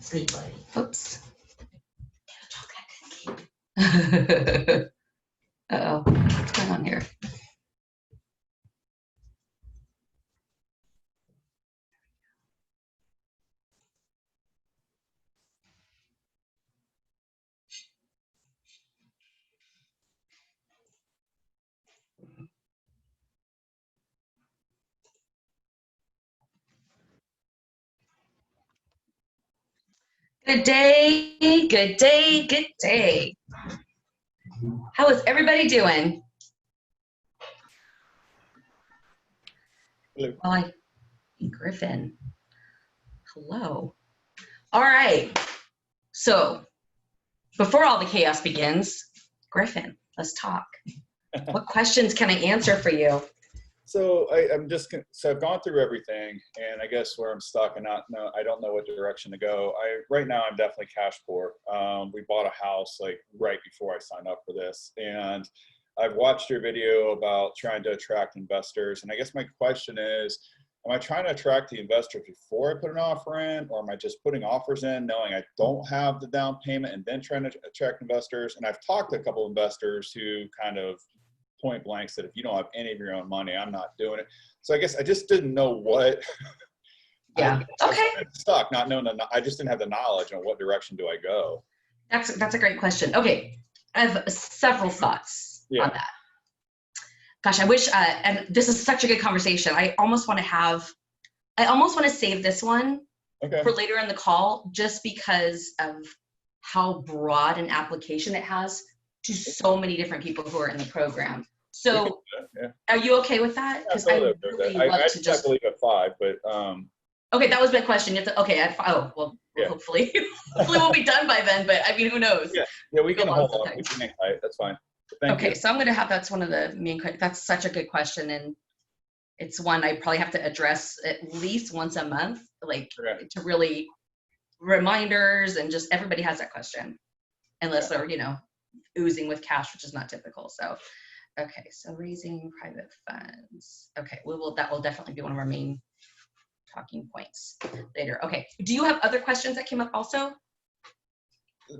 Sleep buddy. Oops. Uh-oh, what's going on here? Good day, good day, good day. How is everybody doing? Hello. Hi, Griffin. Hello. All right. So before all the chaos begins, Griffin, let's talk. What questions can I answer for you? So I've gone through everything, and I guess where I'm stuck and I don't know what direction to go. Right now I'm definitely cash poor. We bought a house like right before I signed up for this, and I've watched your video about trying to attract investors. And I guess my question is, am I trying to attract the investors before I put an offer in, or am I just putting offers in knowing I don't have the down payment and then trying to attract investors? And I've talked to a couple of investors who kind of point blank said, if you don't have any of your own money, I'm not doing it. So I guess I just didn't know what. Yeah. Okay. I'm stuck, not knowing. I just didn't have the knowledge on what direction do I go. That's a great question. Okay, I have several thoughts on that. Gosh, I wish, and this is such a good conversation. I almost want to save this one for later in the call, just because of how broad an application it has to so many different people who are in the program. So are you okay with that? Because I really love to just believe at 5, but okay, that was my question. You have to, okay, hopefully we'll be done by then, but I mean, who knows? Yeah, we can hold on. We can hang tight. That's fine. Thank you. So I'm going to have, that's one of the main questions. That's such a good question. And it's one I probably have to address at least once a month, like to really reminders, and just everybody has that question unless they're, oozing with cash, which is not typical. So, okay. So raising private funds. Okay. That will definitely be one of our main talking points later. Okay. Do you have other questions that came up also?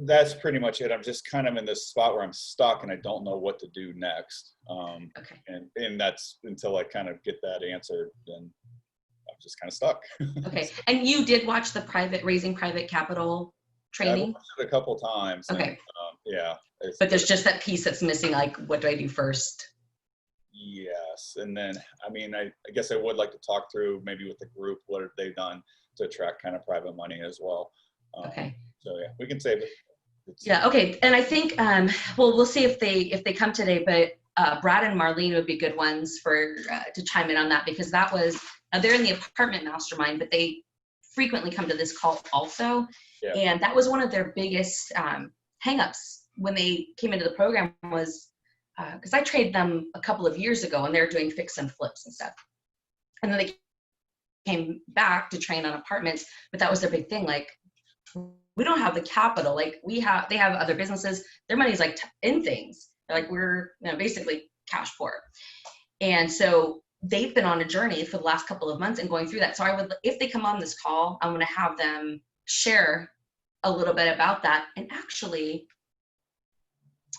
That's pretty much it. I'm just kind of in this spot where I'm stuck and I don't know what to do next. And that's until I kind of get that answered, then I'm just kind of stuck. Okay. And you did watch the raising private capital training? I watched it a couple times. Okay. And, but there's just that piece that's missing, like, what do I do first? Yes. And then, I guess I would like to talk through maybe with the group, what have they done to attract kind of private money as well. Okay. So yeah, we can save it. Okay. And I think, we'll see if they come today, but Brad and Marlene would be good ones to chime in on that, because that was, they're in the apartment mastermind, but they frequently come to this call also. Yeah. And that was one of their biggest hangups when they came into the program was, because I traded them a couple of years ago and they're doing fix and flips and stuff. And then they came back to train on apartments, but that was their big thing. Like, we don't have the capital. Like they have other businesses. Their money's like in things. They're like, we're basically cash poor. And so they've been on a journey for the last couple of months and going through that. So if they come on this call, I'm going to have them share a little bit about that. And actually,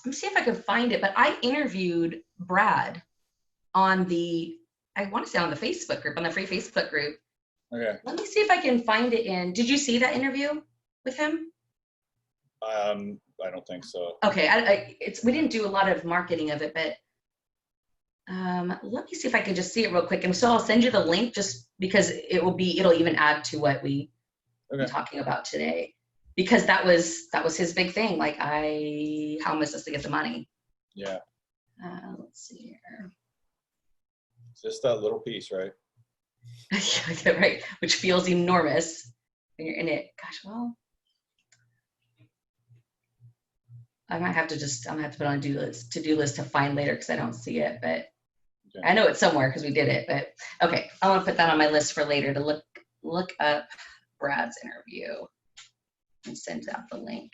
let me see if I can find it, but I interviewed Brad on I want to say on the Facebook group, on the free Facebook group. Okay. Let me see if I can find it did you see that interview with him? I don't think so. Okay, we didn't do a lot of marketing of it, but let me see if I can just see it real quick. And so I'll send you the link just because it'll even add to what we're talking about today. Because that was his big thing. Like, how am I supposed to get the money? Yeah. Let's see here. Just that little piece, right? Right. Which feels enormous when you're in it. Gosh, well, I might have to I'm gonna have to put on a to-do list to find later because I don't see it, but I know it's somewhere because we did it. But okay, I want to put that on my list for later to look up Brad's interview. And send out the link.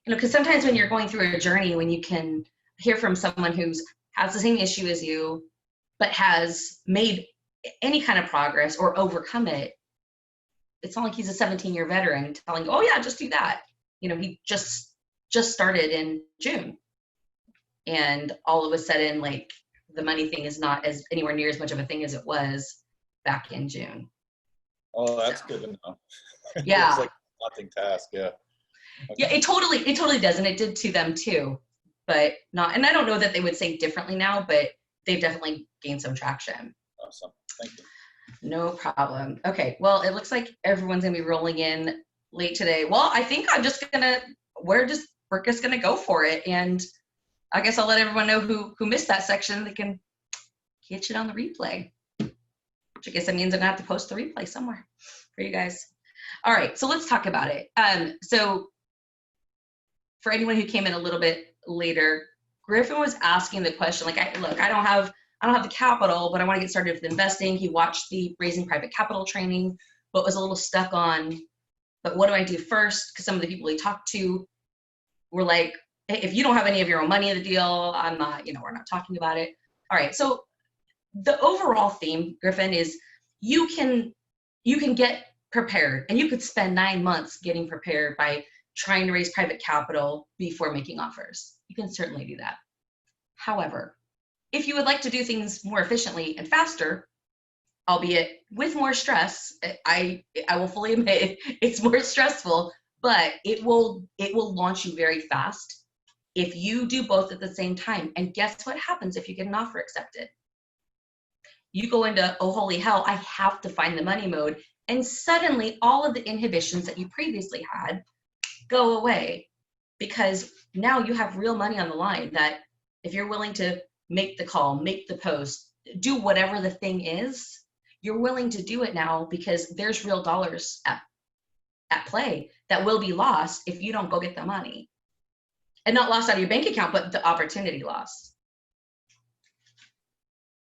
Because sometimes when you're going through a journey, when you can hear from someone who has the same issue as you, but has made any kind of progress or overcome it, it's not like he's a 17-year veteran telling you, oh yeah, just do that. You know, he just started in June. And all of a sudden, like, the money thing is not as anywhere near as much of a thing as it was back in June. Oh, that's good to know. Yeah. It's like a daunting task, yeah. Okay. Yeah, it totally does, and it did to them too, but not. And I don't know that they would say differently now, but they've definitely gained some traction. Awesome, thank you. No problem. Okay, well, it looks like everyone's gonna be rolling in late today. Well, I think we're just gonna go for it, and I guess I'll let everyone know who missed that section. They can catch it on the replay. Which I guess that means I'm gonna have to post the replay somewhere for you guys. All right, so let's talk about it. So for anyone who came in a little bit later, Griffin was asking the question, like, I don't have the capital, but I want to get started with investing. He watched the Raising Private Capital training, but was a little stuck on, but what do I do first? Because some of the people he talked to were like, hey, if you don't have any of your own money in the deal, I'm not, we're not talking about it. All right, so the overall theme, Griffin, is you can get prepared, and you could spend 9 months getting prepared by trying to raise private capital before making offers. You can certainly do that. However, if you would like to do things more efficiently and faster, albeit with more stress, I will fully admit it's more stressful, but it will launch you very fast if you do both at the same time. And guess what happens if you get an offer accepted? You go into, oh, holy hell, I have to find the money mode. And suddenly all of the inhibitions that you previously had go away, because now you have real money on the line that if you're willing to make the call, make the post, do whatever the thing is, you're willing to do it now because there's real dollars at play that will be lost if you don't go get the money. And not lost out of your bank account, but the opportunity lost.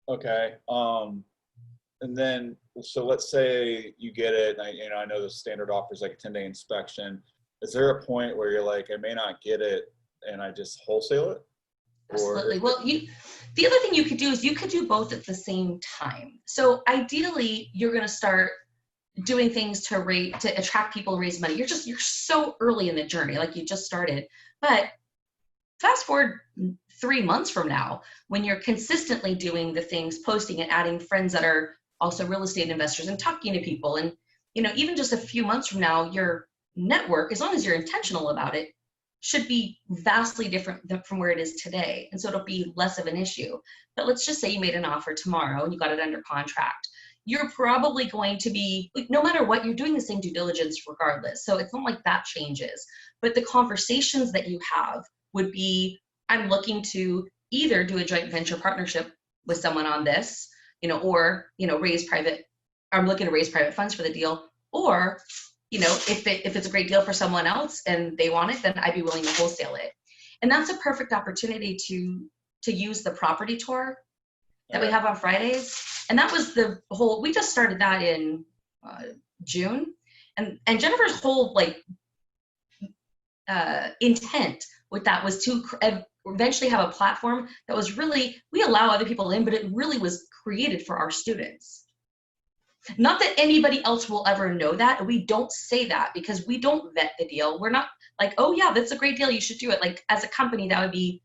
Okay. And then, so let's say you get it, and I know the standard offer is like a 10-day inspection. Is there a point where you're like, I may not get it, and I just wholesale it? Absolutely. Well, the other thing you could do is you could do both at the same time. So ideally, you're going to start doing things to attract people, raise money. You're so early in the journey, like you just started. But fast forward 3 months from now, when you're consistently doing the things, posting and adding friends that are also real estate investors and talking to people, and even just a few months from now, your network, as long as you're intentional about it, should be vastly different from where it is today. And so it'll be less of an issue. But let's just say you made an offer tomorrow and you got it under contract. You're probably going to be, no matter what, you're doing the same due diligence regardless. So it's not like that changes. But the conversations that you have would be, I'm looking to either do a joint venture partnership with someone on this, or, I'm looking to raise private funds for the deal, or, if it's a great deal for someone else and they want it, then I'd be willing to wholesale it. And that's a perfect opportunity to use the property tour that we have on Fridays. And that was we just started that in June. And Jennifer's whole intent with that was to eventually have a platform that was really, we allow other people in, but it really was created for our students. Not that anybody else will ever know that. We don't say that because we don't vet the deal. We're not like, oh yeah, that's a great deal, you should do it. Like, as a company, that would be,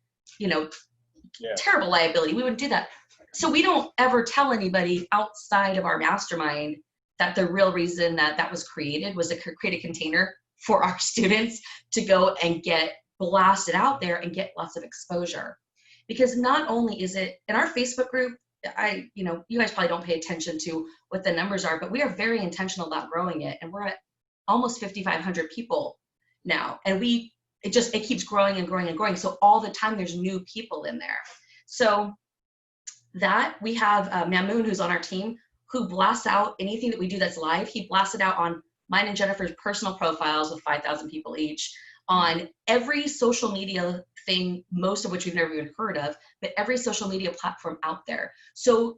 terrible liability. We wouldn't do that. So we don't ever tell anybody outside of our mastermind that the real reason that was created was to create a container for our students to go and get blasted out there and get lots of exposure. Because not only is it in our Facebook group, you guys probably don't pay attention to what the numbers are, but we are very intentional about growing it. And we're at almost 5,500 people now. And it keeps growing and growing and growing. So all the time there's new people in there. So that we have Mamoon, who's on our team, who blasts out anything that we do that's live. He blasts it out on mine and Jennifer's personal profiles with 5,000 people each, on every social media thing, most of which we've never even heard of, but every social media platform out there. So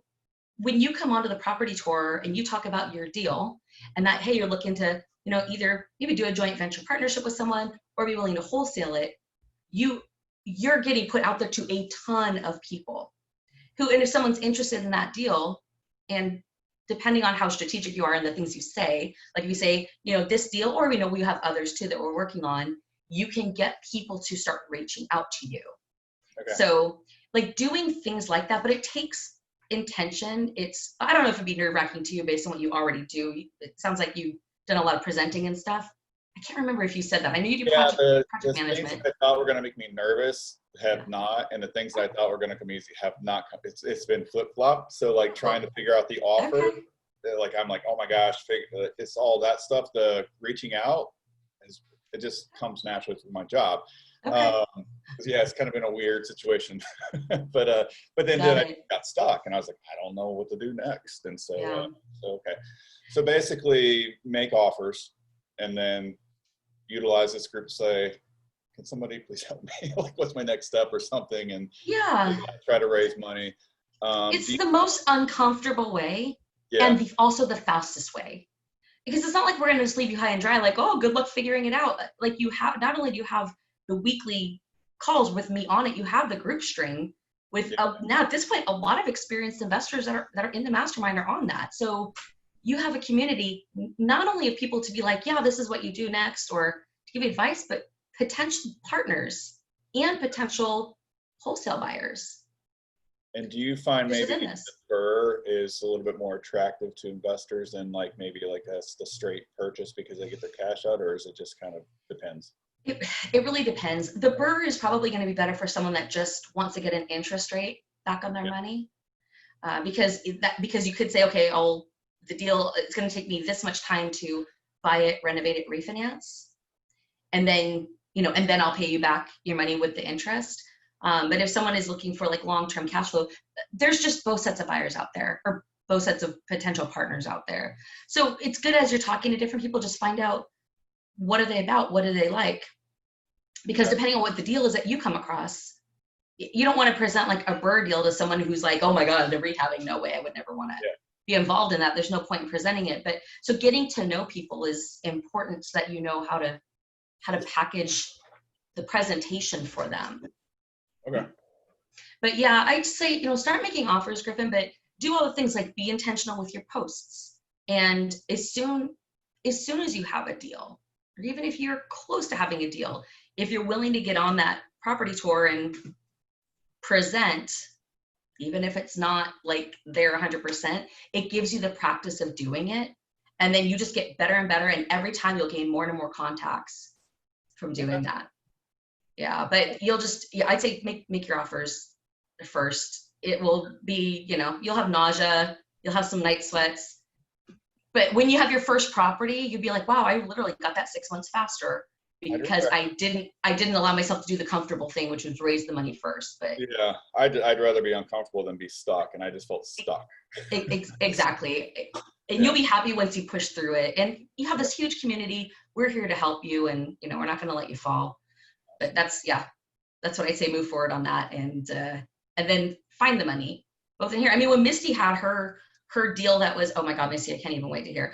when you come onto the property tour and you talk about your deal and that, hey, you're looking to, either maybe do a joint venture partnership with someone or be willing to wholesale it, you're getting put out there to a ton of people who, and if someone's interested in that deal, and depending on how strategic you are and the things you say, like if you say, you know, this deal, or, you know, we have others too that we're working on, you can get people to start reaching out to you. Okay. So like doing things like that, but it takes intention. It's, I don't know if it'd be nerve-wracking to you based on what you already do. It sounds like you've done a lot of presenting and stuff. I can't remember if you said that. I know you do project the management. things that I thought were going to make me nervous have not, and the things that I thought were going to come easy have not come. It's been flip-flop. So like trying to figure out the offer, Okay. like I'm like, oh my gosh, it's all that stuff. The reaching out, it just comes naturally through my job. Okay. Yeah, it's kind of been a weird situation, but then I got stuck, and I was like, I don't know what to do next, and so okay, so basically make offers, and then utilize this group to say, can somebody please help me? Like, what's my next step or something, and try to raise money. It's the most uncomfortable way, yeah. and also the fastest way. Because it's not like we're going to just leave you high and dry, like, oh, good luck figuring it out. Like you have, not only do you have the weekly calls with me on it, you have the group string with now at this point, a lot of experienced investors that are in the mastermind are on that. So you have a community, not only of people to be like, yeah, this is what you do next, or to give you advice, but potential partners and potential wholesale buyers. And do you find maybe the BRRRR is a little bit more attractive to investors than like maybe like the straight purchase because they get their cash out, or is it just kind of depends? It really depends. The BRRRR is probably going to be better for someone that just wants to get an interest rate back on their money, because you could say, okay, the deal, it's going to take me this much time to buy it, renovate it, refinance, and then and then I'll pay you back your money with the interest. But if someone is looking for like long-term cash flow, there's just both sets of buyers out there, or both sets of potential partners out there. So it's good as you're talking to different people, just find out what are they about, what do they like? Because depending on what the deal is that you come across, you don't want to present like a BRRRR deal to someone who's like, oh my God, they're rehabbing, no way, I would never want to be involved in that. There's no point in presenting it. But so getting to know people is important so that you know how to package the presentation for them. Okay. But yeah, I'd say, start making offers, Griffin, but do all the things like be intentional with your posts. And as soon as you have a deal, or even if you're close to having a deal, if you're willing to get on that property tour and present, even if it's not like there 100%, it gives you the practice of doing it. And then you just get better and better. And every time you'll gain more and more contacts from doing that. Yeah, but I'd say make your offers first. It will be, you'll have nausea, you'll have some night sweats. But when you have your first property, you'd be like, wow, I literally got that 6 months faster because I didn't allow myself to do the comfortable thing, which was raise the money first. But yeah, I'd rather be uncomfortable than be stuck, and I just felt stuck. Exactly. And you'll be happy once you push through it. And you have this huge community. We're here to help you, and we're not going to let you fall. But that's what I say, move forward on that, and then find the money both in here. I mean, when Misty had her deal, that was, oh my God, Misty, I can't even wait to hear.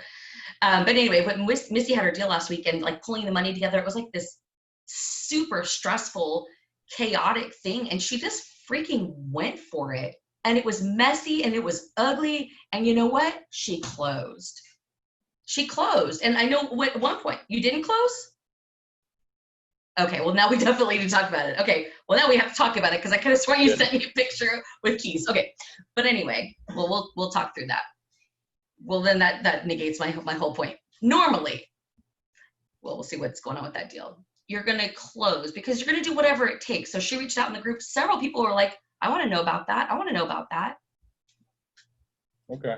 But anyway, when Misty had her deal last week and like pulling the money together, it was like this super stressful, chaotic thing. And she just freaking went for it. And it was messy and it was ugly. And you know what? She closed. And I know at one point, you didn't close? Okay, well, now we definitely need to talk about it. Okay, well, now we have to talk about it because I could have sworn you sent me a picture with keys. Okay, but anyway, well, we'll talk through that. Well, then that negates my whole point. Normally, well, we'll see what's going on with that deal. You're going to close because you're going to do whatever it takes. So she reached out in the group. Several people were like, I want to know about that. I want to know about that. Okay.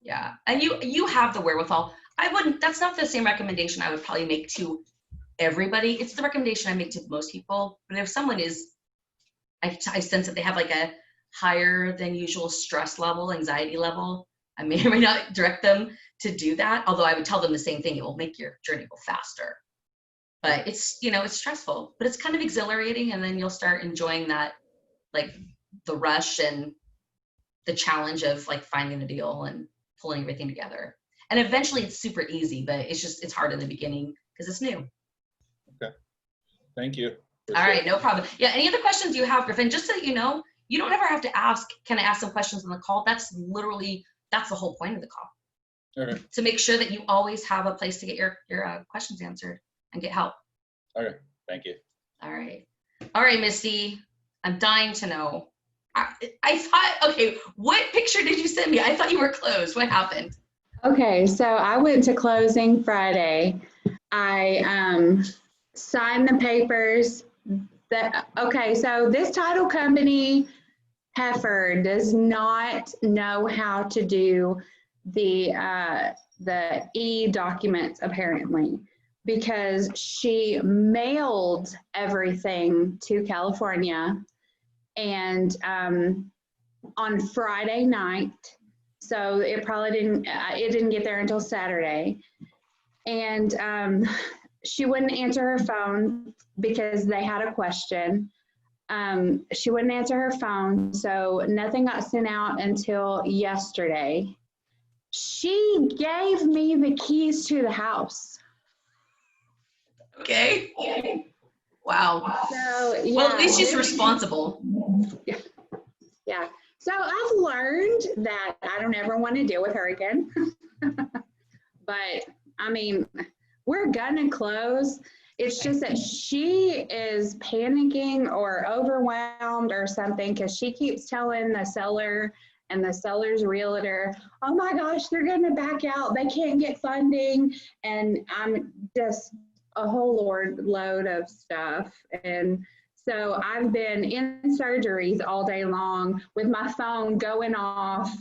Yeah, and you have the wherewithal. That's not the same recommendation I would probably make to everybody. It's the recommendation I make to most people. But if someone is, I sense that they have like a higher than usual stress level, anxiety level, I may or may not direct them to do that. Although I would tell them the same thing. It will make your journey go faster. But it's, it's stressful, but it's kind of exhilarating. And then you'll start enjoying that, like the rush and the challenge of like finding the deal and pulling everything together. And eventually it's super easy, but it's hard in the beginning because it's new. Okay. Thank you. All right, no problem. Yeah, any other questions you have, Griffin? Just so you know, you don't ever have to ask, can I ask some questions on the call? That's literally that's the whole point of the call. Okay. To make sure that you always have a place to get your questions answered and get help. Okay. Thank you. All right, Missy, I'm dying to know. I thought, okay, what picture did you send me? I thought you were closed. What happened? Okay, so I went to closing Friday. I signed the papers. Okay, so this title company, Heifer, does not know how to do the e-documents apparently, because she mailed everything to California and on Friday night. So it probably didn't get there until Saturday. And she wouldn't answer her phone because they had a question. She wouldn't answer her phone, so nothing got sent out until yesterday. She gave me the keys to the house. Okay. Wow. So, yeah. Well, at least she's responsible. Yeah. So I've learned that I don't ever want to deal with her again. But I mean, we're gonna close. It's just that she is panicking or overwhelmed or something, because she keeps telling the seller and the seller's realtor, oh my gosh, they're gonna back out. They can't get funding. And I'm just a whole load of stuff. And so I've been in surgeries all day long with my phone going off,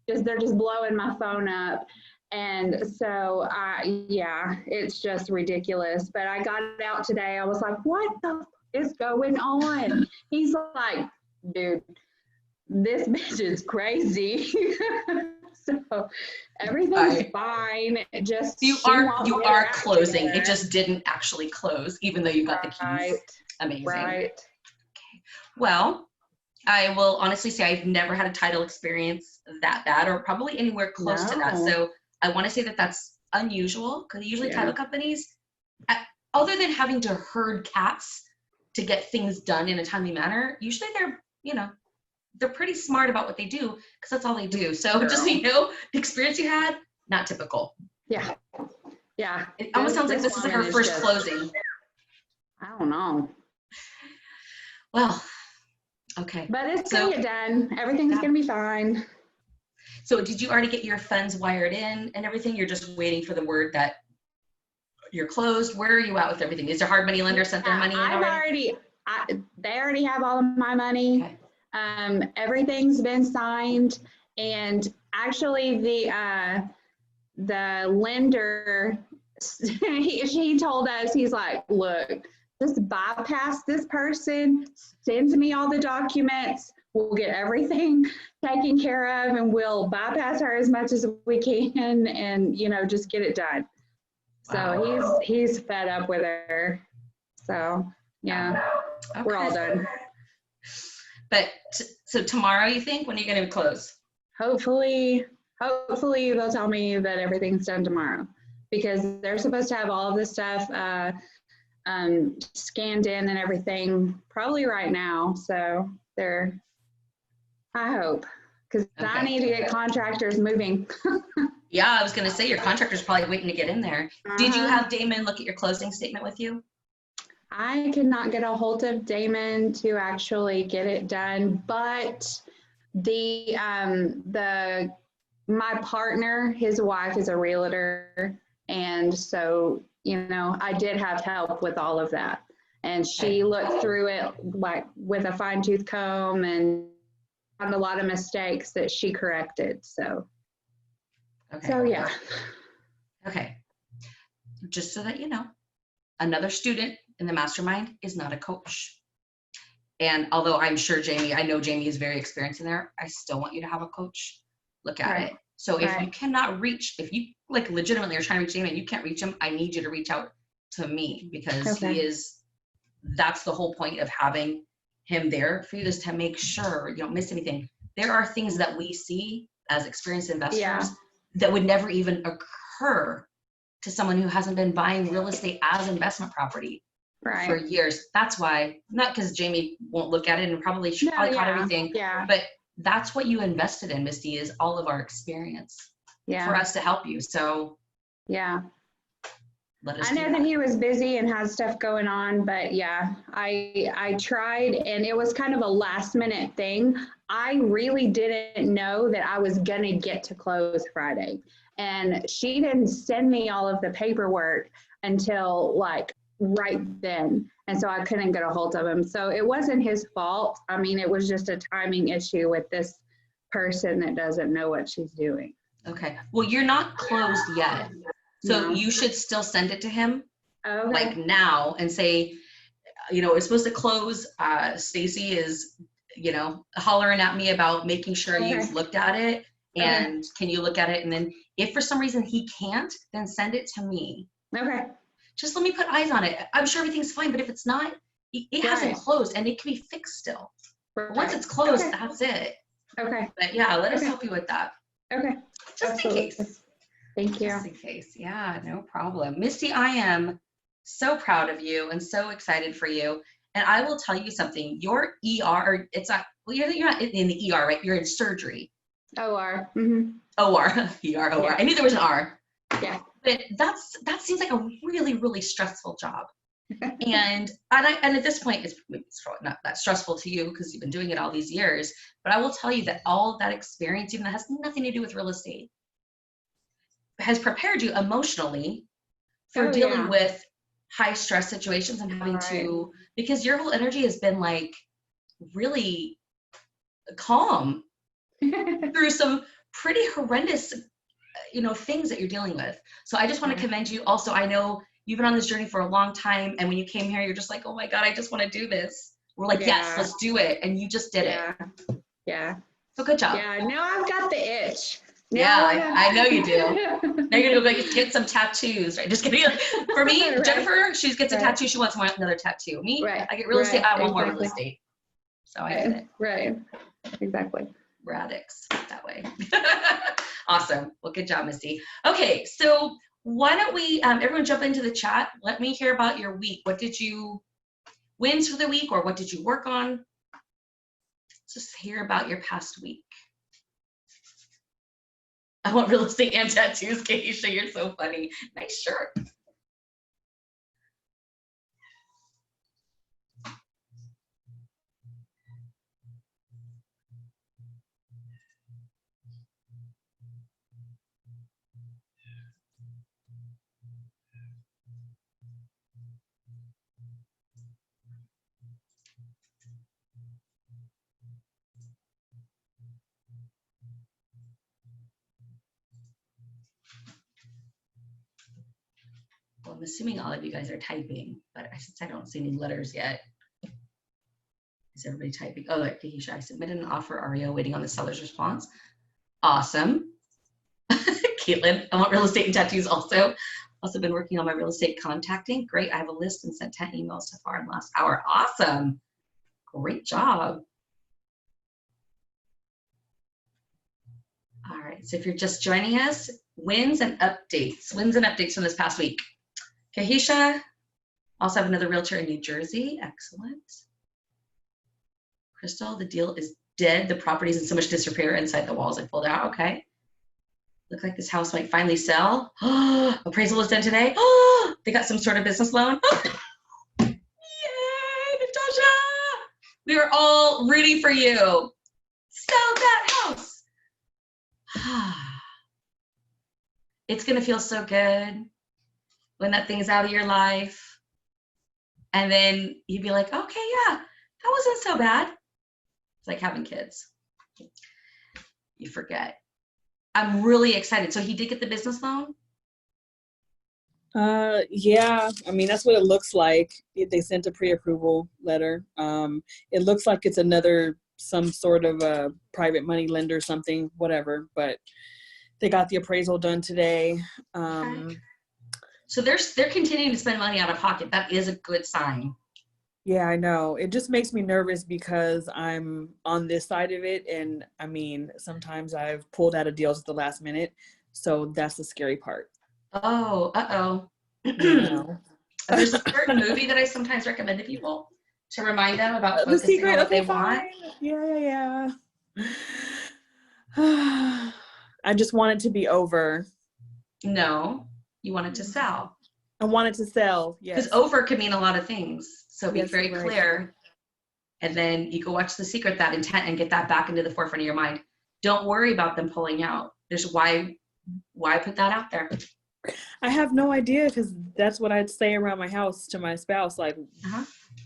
because they're just blowing my phone up. And so, yeah, it's just ridiculous. But I got it out today. I was like, what the is going on? He's like, dude, this bitch is crazy. So everything's fine. It just you are closing. It just didn't actually close, even though you got the keys. Right. Amazing. Right. Okay. Well, I will honestly say I've never had a title experience that bad, or probably anywhere close to that. So I want to say that that's unusual, because usually title companies, other than having to herd cats to get things done in a timely manner, usually they're, they're pretty smart about what they do, because that's all they do. So just so you know, the experience you had, not typical. Yeah. Yeah. It almost sounds like this isn't her first closing. I don't know. Well, okay. But it's gonna get done. Everything's gonna be fine. So did you already get your funds wired in and everything? You're just waiting for the word that you're closed? Where are you at with everything? Is your hard money lender sent their money in already? They already have all of my money. Okay. Everything's been signed, and actually the lender, he told us, he's like, look, just bypass this person, send me all the documents, we'll get everything taken care of, and we'll bypass her as much as we can, and just get it done. Wow. So he's fed up with her. So yeah, okay. We're all done. But so tomorrow, you think, when are you going to close? Hopefully they'll tell me that everything's done tomorrow, because they're supposed to have all of this stuff scanned in and everything probably right now. So I hope, because I need to get contractors moving. Yeah, I was going to say your contractor's probably waiting to get in there. Did you have Damon look at your closing statement with you? I could not get a hold of Damon to actually get it done, but my partner, his wife is a realtor, and so I did have help with all of that, and she looked through it like with a fine-tooth comb and found a lot of mistakes that she corrected. So yeah. Okay. Just so that you know, another student in the mastermind is not a coach. And although I'm sure I know Jamie is very experienced in there, I still want you to have a coach look at it. So if you cannot reach, if you legitimately are trying to reach Jamie and you can't reach him, I need you to reach out to me, because that's the whole point of having him there for you, is to make sure you don't miss anything. There are things that we see as experienced investors that would never even occur to someone who hasn't been buying real estate as investment property for years. That's why, not because Jamie won't look at it and probably caught everything, but that's what you invested in, Misty, is all of our experience for us to help you. So yeah. let us I know that he was busy and had stuff going on, but yeah, I tried, and it was kind of a last minute thing. I really didn't know that I was gonna get to close Friday, and she didn't send me all of the paperwork until like right then, and so I couldn't get a hold of him. So it wasn't his fault. I mean, it was just a timing issue with this person that doesn't know what she's doing. Okay. Well, you're not closed yet. So No. you should still send it to him Okay. like now and say, it's supposed to close. Stacy is, hollering at me about making sure you've looked at it, and can you look at it? And then if for some reason he can't, then send it to me. Okay. Just let me put eyes on it. I'm sure everything's fine, but if it's not, it hasn't closed and it can be fixed still. But once it's closed, that's it. Okay. But yeah, let us help you with that. Okay. Just in case. Thank you. Just in case. Yeah, no problem. Misty, I am so proud of you and so excited for you. And I will tell you something. Your ER, it's not, well, you're not in the ER, right? You're in surgery. OR. Mm-hmm. OR. ER, OR. I knew there was an R. Yeah. But that seems like a really, really stressful job. and at this point, it's not that stressful to you because you've been doing it all these years. But I will tell you that all of that experience, even that has nothing to do with real estate, has prepared you emotionally for dealing with high stress situations and having to, because your whole energy has been like really calm through some pretty horrendous, things that you're dealing with. So I just want to commend you. Also, I know you've been on this journey for a long time. And when you came here, you're just like, oh my God, I just want to do this. We're like, yes, let's do it. And you just did it. Yeah. So good job. Yeah. Now I've got the itch. I know you do. Now you're gonna go get some tattoos, right? Just kidding. For me, Jennifer, she gets a tattoo. She wants another tattoo. Me, I get real estate. I want more real estate. So I get it. Right. Exactly. We're addicts that way. Awesome. Well, good job, Misty. Okay, so why don't we everyone jump into the chat? Let me hear about your week. What did you wins for the week, or what did you work on? Just hear about your past week. I want real estate and tattoos, Keisha. You're so funny. Nice shirt. Well, I'm assuming all of you guys are typing, but since I don't see any letters yet, is everybody typing? Oh, look, Keisha, I submitted an offer, REO, waiting on the seller's response. Awesome. Caitlin, I want real estate and tattoos also. Also been working on my real estate contacting. Great, I have a list and sent 10 emails so far in the last hour. Awesome. Great job. All right, so if you're just joining us, wins and updates from this past week. Keisha, also have another realtor in New Jersey. Excellent. Crystal, the deal is dead. The property's in so much disrepair inside the walls. I pulled out. Okay. Look like this house might finally sell. Appraisal was done today. They got some sort of business loan. Yay, Natasha! We are all rooting for you. Sell that house. It's going to feel so good when that thing's out of your life. And then you'd be like, okay, yeah, that wasn't so bad. It's like having kids. You forget. I'm really excited. So he did get the business loan? Yeah, I mean, that's what it looks like. They sent a pre-approval letter. It looks like it's some sort of a private money lender, something, whatever, but they got the appraisal done today. Okay. So they're continuing to spend money out of pocket. That is a good sign. Yeah, I know. It just makes me nervous because I'm on this side of it. And I mean, sometimes I've pulled out of deals at the last minute. So that's the scary part. Oh, uh-oh. You know? There's a certain movie that I sometimes recommend to people to remind them about The focusing Secret, on what okay, they fine. want. Yeah. I just want it to be over. No, you want it to sell. I want it to sell. Yes. Because over could mean a lot of things. So be Yes, very you're right. clear. And then you go watch The Secret, that intent, and get that back into the forefront of your mind. Don't worry about them pulling out. There's why put that out there? I have no idea, because that's what I'd say around my house to my spouse. Like,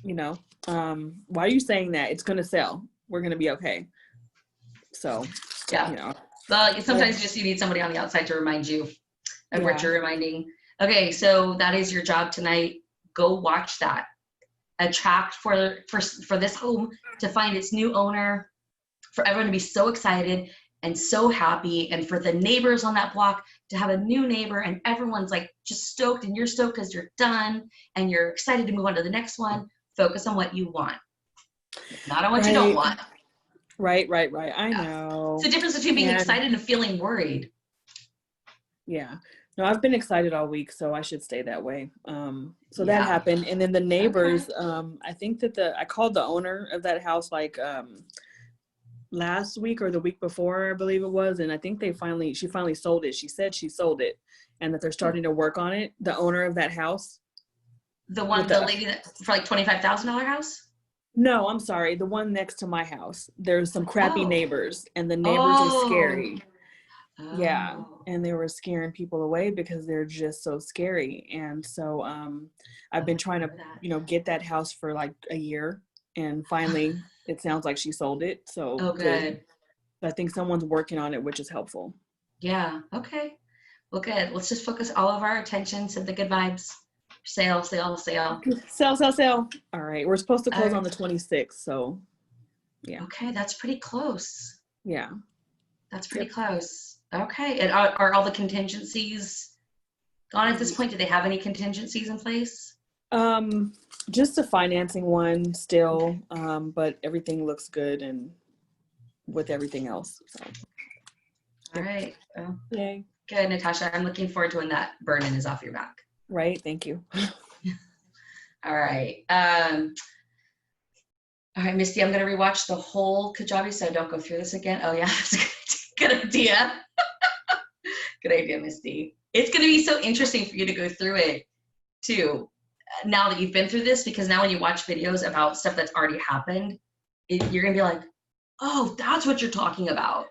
you know, why are you saying that? It's going to sell. We're going to be okay. So, yeah. You know. Well, sometimes just you need somebody on the outside to remind you of what you're reminding. Okay, so that is your job tonight. Go watch that. Attract for this home to find its new owner, for everyone to be so excited and so happy, and for the neighbors on that block to have a new neighbor, and everyone's like just stoked, and you're stoked because you're done and you're excited to move on to the next one. Focus on what you want, not on what you don't want. Right. I know. It's the difference between being excited and feeling worried. Yeah. No, I've been excited all week, so I should stay that way. So that happened. And then the neighbors, I think that I called the owner of that house like last week or the week before, I believe it was. And I think she finally sold it. She said she sold it and that they're starting to work on it. The owner of that house. The lady that for like $25,000 house? No, I'm sorry. The one next to my house. There's some crappy neighbors, and the neighbors are scary. Yeah, and they were scaring people away because they're just so scary. And so I've been trying to, get that house for like a year, and finally it sounds like she sold it. So good. I think someone's working on it, which is helpful. Yeah. Okay. Well, good. Let's just focus all of our attention to the good vibes. Sale. Sell. All right. We're supposed to close on the 26th. So yeah. Okay. That's pretty close. Yeah. That's pretty close. Okay. And are all the contingencies gone at this point? Do they have any contingencies in place? Just the financing one still, but everything looks good and with everything else. So. All right. Well, yay. Good, Natasha. I'm looking forward to when that burden is off your back. Right. Thank you. All right. All right, Misty, I'm going to rewatch the whole Kajabi so I don't go through this again. Oh, yeah. That's a good idea. Good idea, Misty. It's going to be so interesting for you to go through it, too, now that you've been through this, because now when you watch videos about stuff that's already happened, you're going to be like, oh, that's what you're talking about.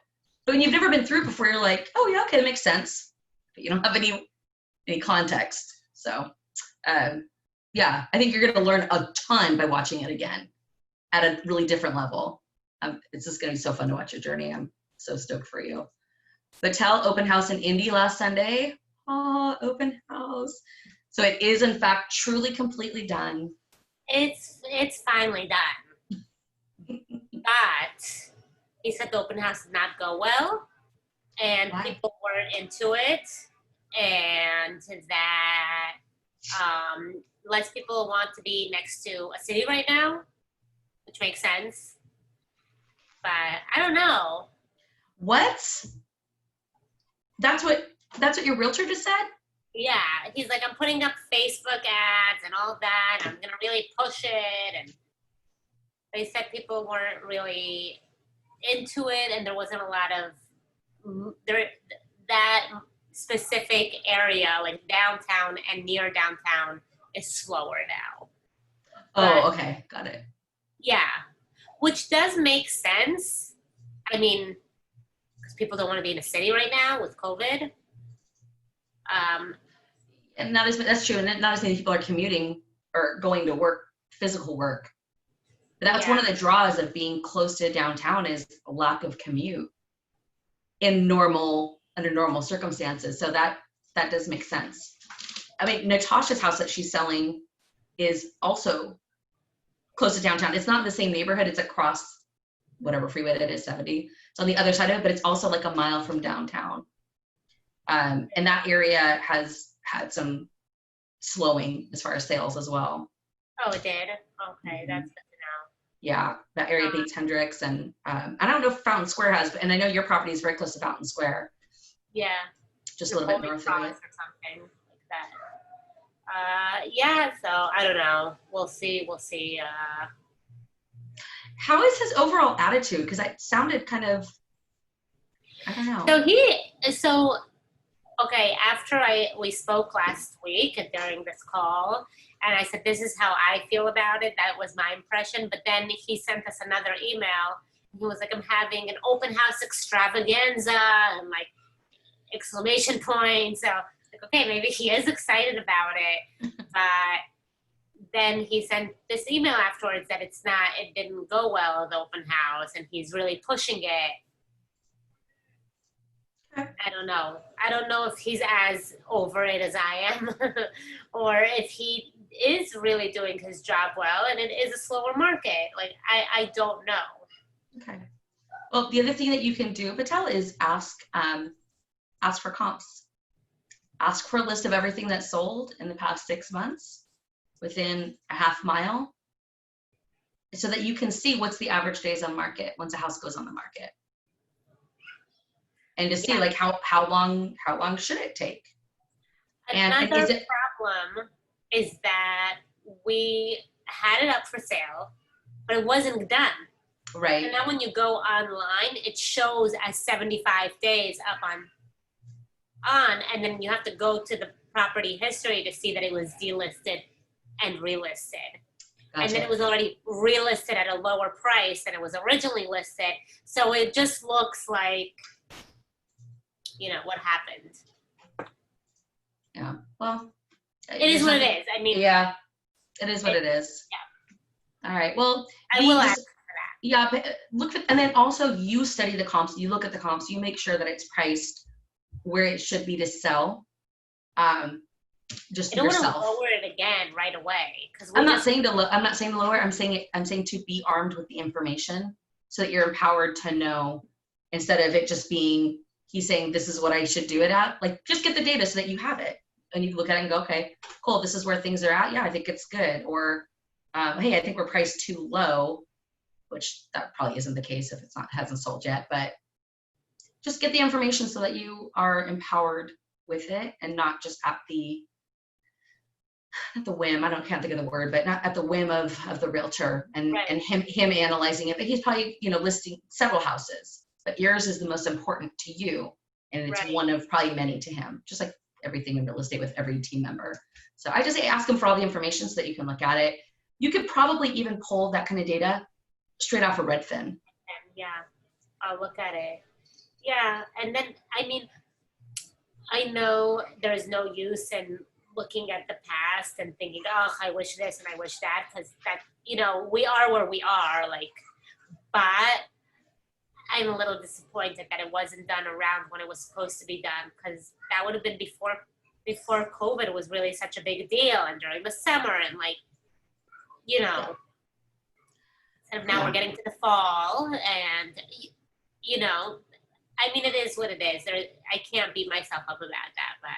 But when you've never been through it before, you're like, oh, yeah, okay, that makes sense. But you don't have any context. So, yeah, I think you're going to learn a ton by watching it again at a really different level. It's just going to be so fun to watch your journey. I'm so stoked for you. Battelle open house in Indy last Sunday. Oh, open house. So it is, in fact, truly completely done. It's finally done. But he said the open house did not go well, and people weren't into it, and that less people want to be next to a city right now, which makes sense. But I don't know. What? That's what your realtor just said? Yeah, he's like, I'm putting up Facebook ads and all that. I'm gonna really push it, and they said people weren't really into it, and there wasn't a lot of that specific area, like downtown and near downtown, is slower now. Oh, okay, got it. Yeah, which does make sense. I mean, because people don't want to be in a city right now with COVID. And that's true, and not as many people are commuting or going to work, physical work. But that's one of the draws of being close to downtown is a lack of commute under normal circumstances. So that does make sense. I mean, Natasha's house that she's selling is also close to downtown. It's not in the same neighborhood. It's across whatever freeway that is, 70. It's on the other side of it, but it's also like a mile from downtown. And that area has had some slowing as far as sales as well. Oh, it did? Okay, that's good to know. Yeah, that area beats Hendricks, and I don't know if Fountain Square has, and I know your property is very close to Fountain Square. Yeah. Just a little bit north of it. Or something like that. Yeah, so I don't know. We'll see. How is his overall attitude? Because it sounded kind of, I don't know. Okay, after we spoke last week during this call, and I said, this is how I feel about it. That was my impression. But then he sent us another email. He was like, I'm having an open house extravaganza and like exclamation points. So like, okay, maybe he is excited about it. But then he sent this email afterwards that it didn't go well, the open house, and he's really pushing it. I don't know. I don't know if he's as over it as I am or if he is really doing his job well and it is a slower market. Like, I don't know. Okay. Well, the other thing that you can do, Patel, is ask for comps. Ask for a list of everything that's sold in the past 6 months within a half mile so that you can see what's the average days on market once a house goes on the market. And to see like how long should it take? Another problem is that we had it up for sale, but it wasn't done. Right. And now when you go online, it shows as 75 days up on, and then you have to go to the property history to see that it was delisted and relisted. Gotcha. And then it was already relisted at a lower price than it was originally listed. So it just looks like, what happened. Yeah. Well, it is what it is. I mean, yeah, it is what it is. Yeah. All right. Well, I will ask for that. Yeah, but and then also you study the comps. You look at the comps. You make sure that it's priced where it should be to sell. Just I don't yourself. want to lower it again right away because I'm not saying to lower. I'm saying to be armed with the information so that you're empowered to know instead of it just being he's saying this is what I should do it at. Like just get the data so that you have it and you look at it and go, okay, cool. This is where things are at. Yeah, I think it's good. Or hey, I think we're priced too low, which that probably isn't the case if hasn't sold yet. But just get the information so that you are empowered with it and not just at the whim. Can't think of the word, but not at the whim of the realtor and right. and him analyzing it. But he's probably listing several houses, but yours is the most important to you, and it's right. one of probably many to him. Just like everything in real estate with every team member. So I just say ask him for all the information so that you can look at it. You could probably even pull that kind of data straight off of Redfin. Yeah, I'll look at it. Yeah, and then I mean, I know there's no use in looking at the past and thinking, oh, I wish this and I wish that, because that, we are where we are, like, but I'm a little disappointed that it wasn't done around when it was supposed to be done, because that would have been before COVID was really such a big deal and during the summer and like, instead of now we're getting to the fall and, I mean, it is what it is. I can't beat myself up about that, but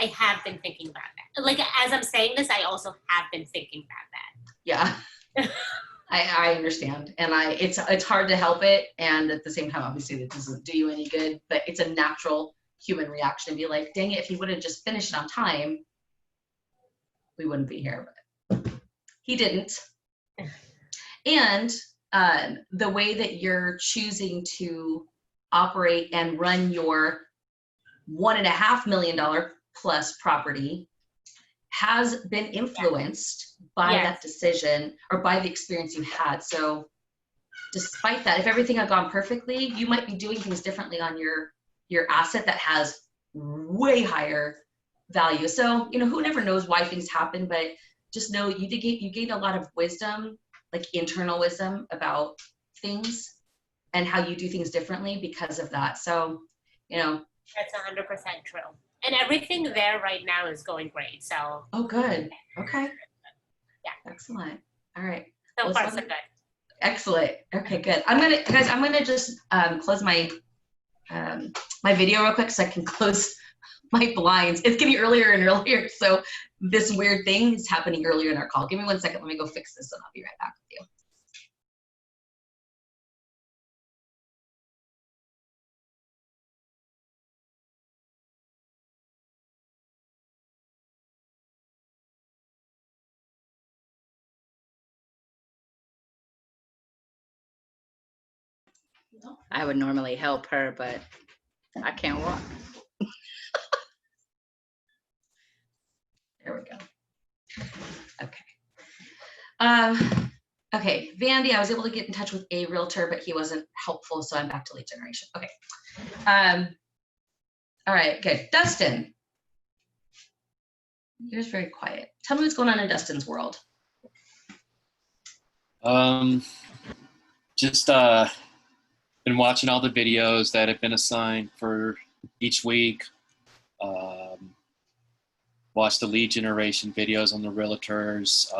I have been thinking about that. Like, as I'm saying this, I also have been thinking about that. Yeah. I understand. And it's hard to help it. And at the same time, obviously, it doesn't do you any good, but it's a natural human reaction to be like, dang it, if he would have just finished it on time, we wouldn't be here. But he didn't. And the way that you're choosing to operate and run your $1.5 million plus property has been influenced by that decision or by the experience you had. So despite that, if everything had gone perfectly, you might be doing things differently on your asset that has way higher value. So, who never knows why things happen, but just know you gained a lot of wisdom, like internal wisdom about things and how you do things differently because of that. So, That's 100% true. And everything there right now is going great. So. Oh, good. Okay. Yeah. Excellent. All right. So far, so good. Excellent. Okay, good. I'm gonna just close my my video real quick so I can close my blinds. It's getting earlier and earlier, so this weird thing is happening earlier in our call. Give me 1 second. Let me go fix this, and I'll be right back with you. I would normally help her, but I can't walk. There we go. Okay. Okay, Vandy, I was able to get in touch with a realtor, but he wasn't helpful, so I'm back to lead generation. Okay. All right, good. Dustin. You're just very quiet. Tell me what's going on in Dustin's world. Just been watching all the videos that have been assigned for each week. Watched the lead generation videos on the realtors,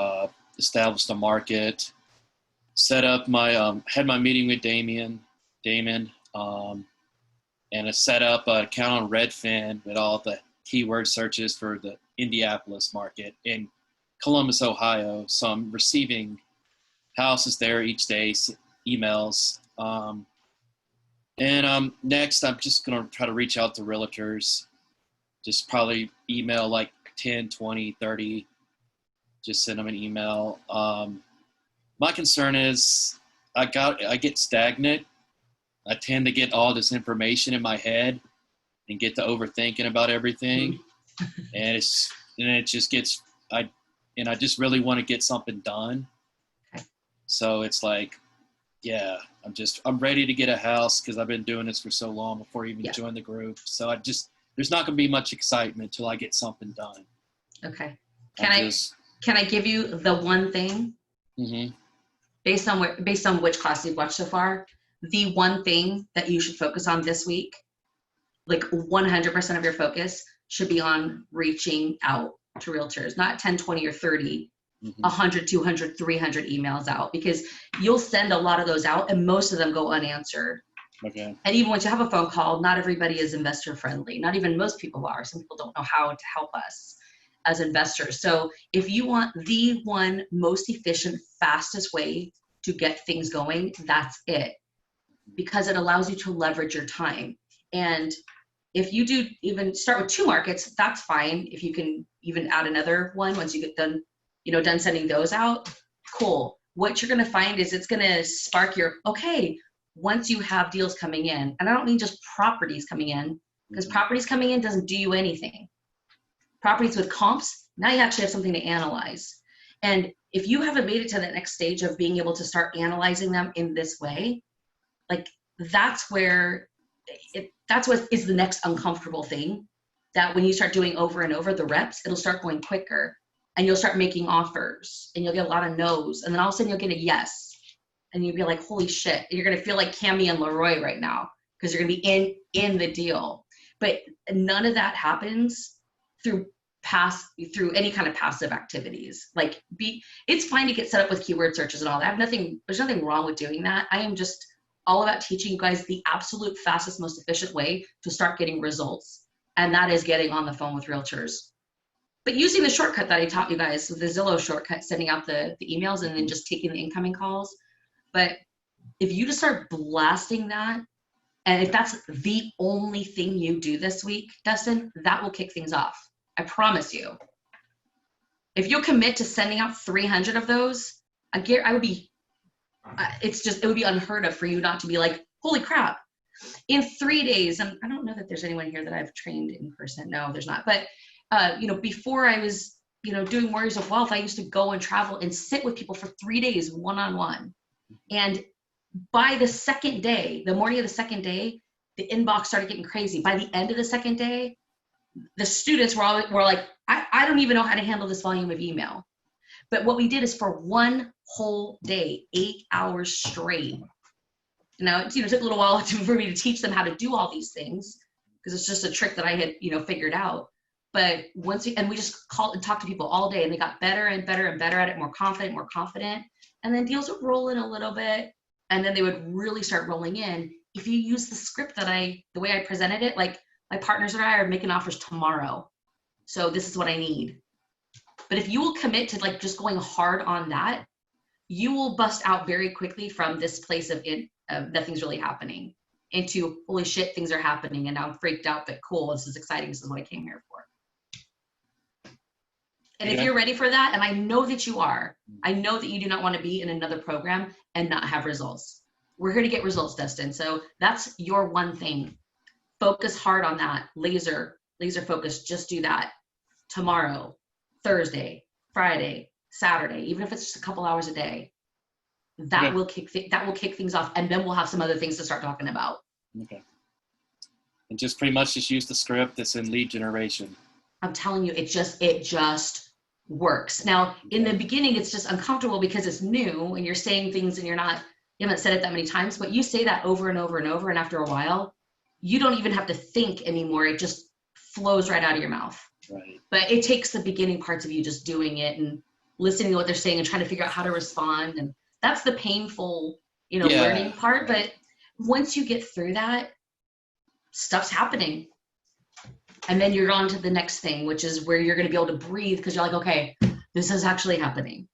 established a market, set up my, had my meeting with Damon, and I set up an account on Redfin with all the keyword searches for the Indianapolis market in Columbus, Ohio. So I'm receiving houses there each day, emails. Next, I'm just going to try to reach out to realtors, just probably email like 10, 20, 30, just send them an email. My concern is I get stagnant. I tend to get all this information in my head and get to overthinking about everything. And it just gets, I just really want to get something done. So it's like, yeah, I'm ready to get a house because I've been doing this for so long before I even joined the group. So there's not going to be much excitement till I get something done. Okay. Can I give you the one thing? Mm-hmm. Based on which class you've watched so far, the one thing that you should focus on this week, like 100% of your focus should be on reaching out to realtors, not 10, 20, or 30, 100, 200, 300 emails out, because you'll send a lot of those out and most of them go unanswered. Okay. And even once you have a phone call, not everybody is investor friendly. Not even most people are. Some people don't know how to help us as investors. So if you want the one most efficient, fastest way to get things going, that's it. Because it allows you to leverage your time. And if you do even start with 2 markets, that's fine. If you can even add another one once you get done, done sending those out, cool. What you're going to find is it's going to spark your, okay, once you have deals coming in, and I don't mean just properties coming in, because properties coming in doesn't do you anything. Properties with comps, now you actually have something to analyze. And if you haven't made it to that next stage of being able to start analyzing them in this way, like that's what is the next uncomfortable thing, that when you start doing over and over the reps, it'll start going quicker and you'll start making offers and you'll get a lot of no's. And then all of a sudden you'll get a yes. And you'll be like, holy shit. And you're going to feel like Cammie and Leroy right now because you're going to be in the deal. But none of that happens through any kind of passive activities. Like it's fine to get set up with keyword searches and all that. There's nothing wrong with doing that. I am just all about teaching you guys the absolute fastest, most efficient way to start getting results. And that is getting on the phone with realtors. But using the shortcut that I taught you guys, with the Zillow shortcut, sending out the emails and then just taking the incoming calls. But if you just start blasting that, and if that's the only thing you do this week, Dustin, that will kick things off. I promise you. If you'll commit to sending out 300 of those, it would be unheard of for you not to be like, holy crap. In 3 days, and I don't know that there's anyone here that I've trained in person. No, there's not. But, before I was, doing Warriors of Wealth, I used to go and travel and sit with people for 3 days, one-on-one. And by the second day, the morning of the second day, the inbox started getting crazy. By the end of the second day, the students were like, I don't even know how to handle this volume of email. But what we did is for one whole day, 8 hours straight. Now, it took a little while for me to teach them how to do all these things because it's just a trick that I had, figured out. But we just called and talked to people all day and they got better and better and better at it, more confident. And then deals would roll in a little bit and then they would really start rolling in. If you use the script the way I presented it, like my partners and I are making offers tomorrow. So this is what I need. But if you will commit to like just going hard on that, you will bust out very quickly from this place of nothing's really happening into holy shit, things are happening and now I'm freaked out, but cool, this is exciting, this is what I came here for. And if you're ready for that, and I know that you are, I know that you do not want to be in another program and not have results. we're here to get results, Dustin. So that's your one thing. Focus hard on that. Laser focus. Just do that tomorrow, Thursday, Friday, Saturday, even if it's just a couple hours a day. That will kick things off, and then we'll have some other things to start talking about. Okay. And just pretty much just use the script that's in lead generation. I'm telling you, it just works. Now, in the beginning, it's just uncomfortable because it's new and you're saying things and you haven't said it that many times, but you say that over and over and over, and after a while, you don't even have to think anymore. It just flows right out of your mouth. Right. But it takes the beginning parts of you just doing it and listening to what they're saying and trying to figure out how to respond. And that's the painful, learning part. But once you get through that, stuff's happening. And then you're on to the next thing, which is where you're going to be able to breathe because you're like, okay, this is actually happening.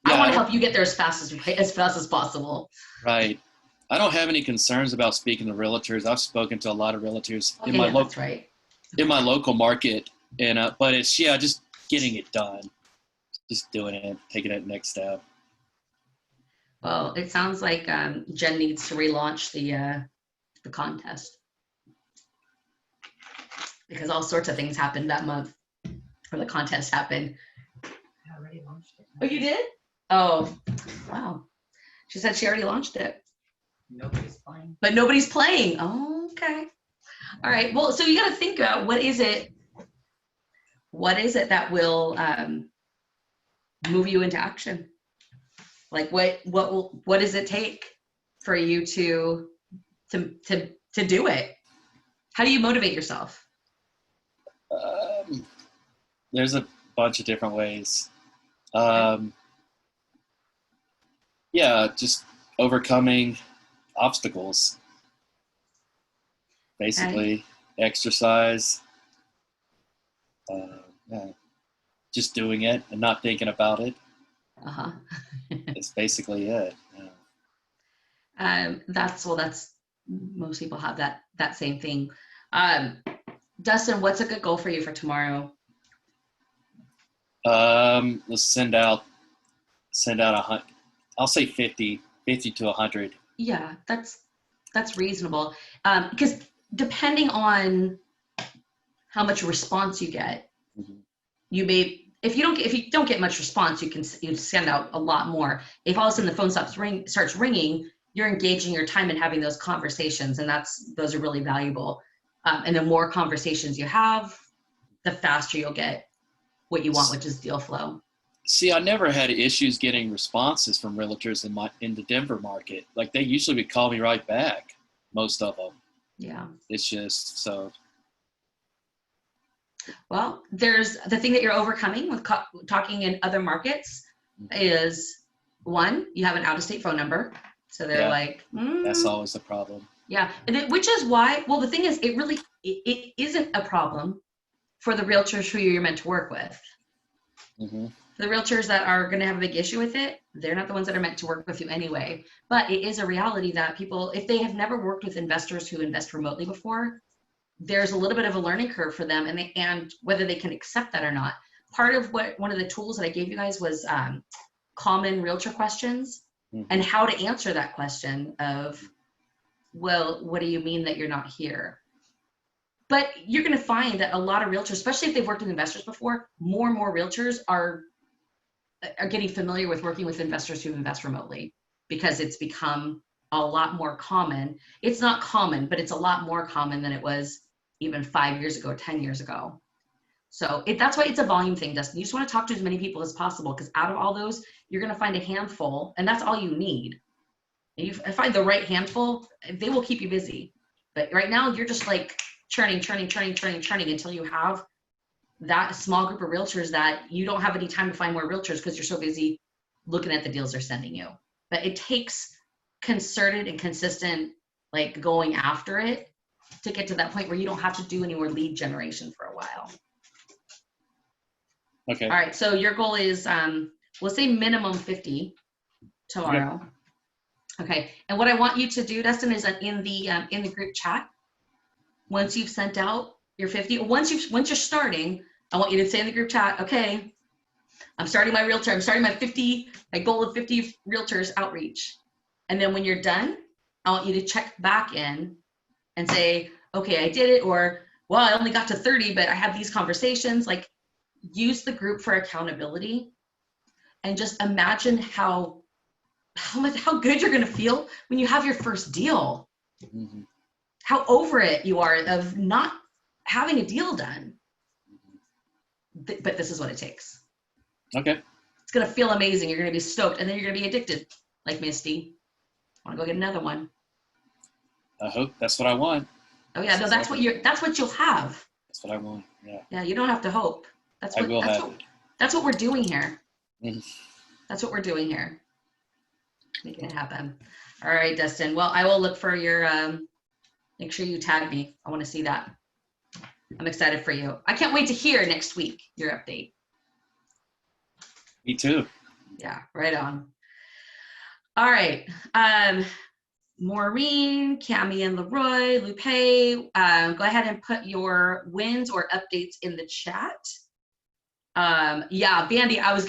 Yeah, I want to help you get there as fast as possible. Right. I don't have any concerns about speaking to realtors. I've spoken to a lot of realtors in my local market, and but it's just getting it done, just doing it, taking it next step. Well, it sounds like Jen needs to relaunch the contest because all sorts of things happened that month, or the contest happened. I already launched it. Oh, you did? Oh, wow. She said she already launched it. Nobody's playing. But nobody's playing. Oh, okay. All right. Well, so you got to think about what is it that will move you into action? Like what does it take for you to do it? How do you motivate yourself? There's a bunch of different ways. Just overcoming obstacles. Basically, exercise. Just doing it and not thinking about it. It's basically it. That's most people have that same thing. Dustin, what's a good goal for you for tomorrow? Let's send out 100. I'll say 50 to 100. Yeah, that's reasonable. Because depending on how much response you get, you may, if you don't get much response, you send out a lot more. If all of a sudden the phone starts ringing, you're engaging your time in having those conversations, and those are really valuable. And the more conversations you have, the faster you'll get what you want, which is deal flow. See, I never had issues getting responses from realtors in the Denver market. Like they usually would call me right back, most of them. Yeah. It's just so. Well, there's the thing that you're overcoming with talking in other markets is, one, you have an out-of-state phone number. So they're like, That's always a problem. Yeah. And which is why, well, the thing is, it isn't a problem for the realtors who you're meant to work with. The realtors that are going to have a big issue with it, they're not the ones that are meant to work with you anyway. But it is a reality that people, if they have never worked with investors who invest remotely before, there's a little bit of a learning curve for them, and whether they can accept that or not. Part of one of the tools that I gave you guys was common realtor questions and how to answer that question of, well, what do you mean that you're not here? But you're going to find that a lot of realtors, especially if they've worked with investors before, more and more realtors are getting familiar with working with investors who invest remotely because it's become a lot more common. It's not common, but it's a lot more common than it was even 5 years ago, 10 years ago. So that's why it's a volume thing, Dustin. You just want to talk to as many people as possible because out of all those, you're going to find a handful, and that's all you need. And you find the right handful, they will keep you busy. But right now, you're just like churning until you have that small group of realtors that you don't have any time to find more realtors because you're so busy looking at the deals they're sending you. But it takes concerted and consistent, like going after it to get to that point where you don't have to do any more lead generation for a while. Okay. All right. So your goal is, we'll say minimum 50 tomorrow. Okay. And what I want you to do, Dustin, is in the group chat, once you've sent out your 50, once you're starting, I want you to say in the group chat, okay, I'm starting my my goal of 50 realtors outreach. And then when you're done, I want you to check back in and say, okay, I did it, or, well, I only got to 30, but I had these conversations. Like, use the group for accountability, and just imagine how good you're going to feel when you have your first deal. Mm-hmm. How over it you are of not having a deal done. But this is what it takes. Okay. It's going to feel amazing. You're going to be stoked, and then you're going to be addicted, like Misty. Want to go get another one? I hope that's what I want. Oh yeah, no, that's what you'll have. That's what I want. Yeah. Yeah, you don't have to hope. That's what we're doing here. Mm-hmm. That's what we're doing here. Making it happen. All right, Dustin. Well, I will look for your, make sure you tag me. I want to see that. I'm excited for you. I can't wait to hear next week your update. Me too. Yeah, right on. All right. Maureen, Cami and Leroy, Lupe, go ahead and put your wins or updates in the chat. Yeah, Vandy, I was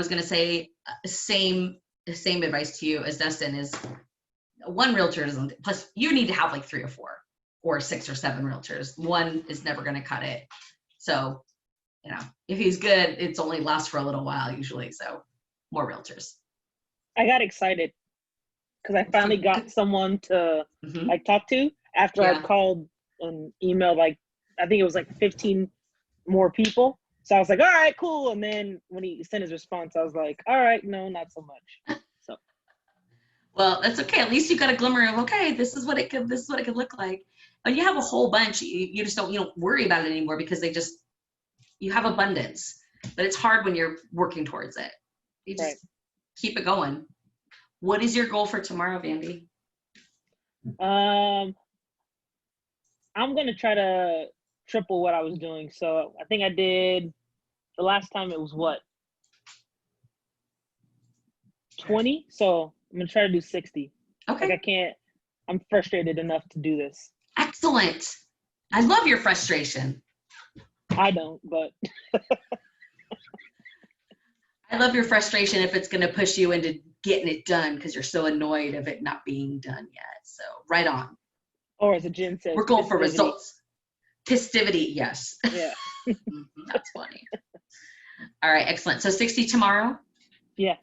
gonna say same advice to you as Dustin is one realtor doesn't, plus you need to have like 3 or 4 or 6 or 7 realtors. One is never gonna cut it. So, you know, if he's good, it's only lasts for a little while usually. So more realtors. I got excited because I finally got someone to like talk to after I called and emailed like, I think it was like 15 more people. So I was like, all right, cool. And then when he sent his response, I was like, all right, no, not so much. So. Well, that's okay. At least you got a glimmer of, okay, this is what it could look like. When you have a whole bunch, you just don't worry about it anymore because you have abundance. But it's hard when you're working towards it. You just keep it going. What is your goal for tomorrow, Vandy? I'm gonna try to triple what I was doing. So I think I did the last time it was what? 20? So I'm gonna try to do 60. Okay. Like I'm frustrated enough to do this. Excellent. I love your frustration. I don't, but I love your frustration if it's gonna push you into getting it done because you're so annoyed of it not being done yet. So right on. Or as a Jen says, we're going for results. Festivity, yes. Yeah. That's funny. All right, excellent. So 60 tomorrow? Yeah.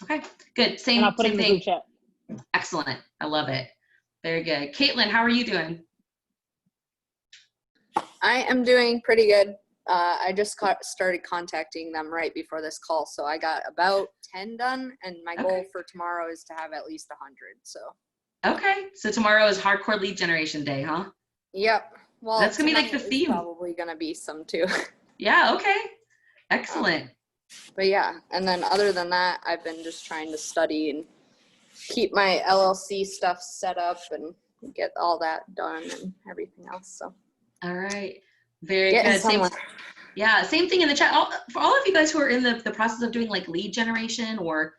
Okay, good. Same, and I'll put same in the thing. group chat. Excellent. I love it. Very good. Caitlin, how are you doing? I am doing pretty good. I just started contacting them right before this call, so I got about 10 done, and my goal for tomorrow is to have at least 100. So. Okay, so tomorrow is hardcore lead generation day, huh? Yep. Well, that's gonna be like the theme. Probably gonna be some too. Yeah. Okay. Excellent. But yeah, and then other than that, I've been just trying to study and keep my LLC stuff set up and get all that done and everything else. So. All right. Very good. Same thing in the chat. For all of you guys who are in the process of doing like lead generation or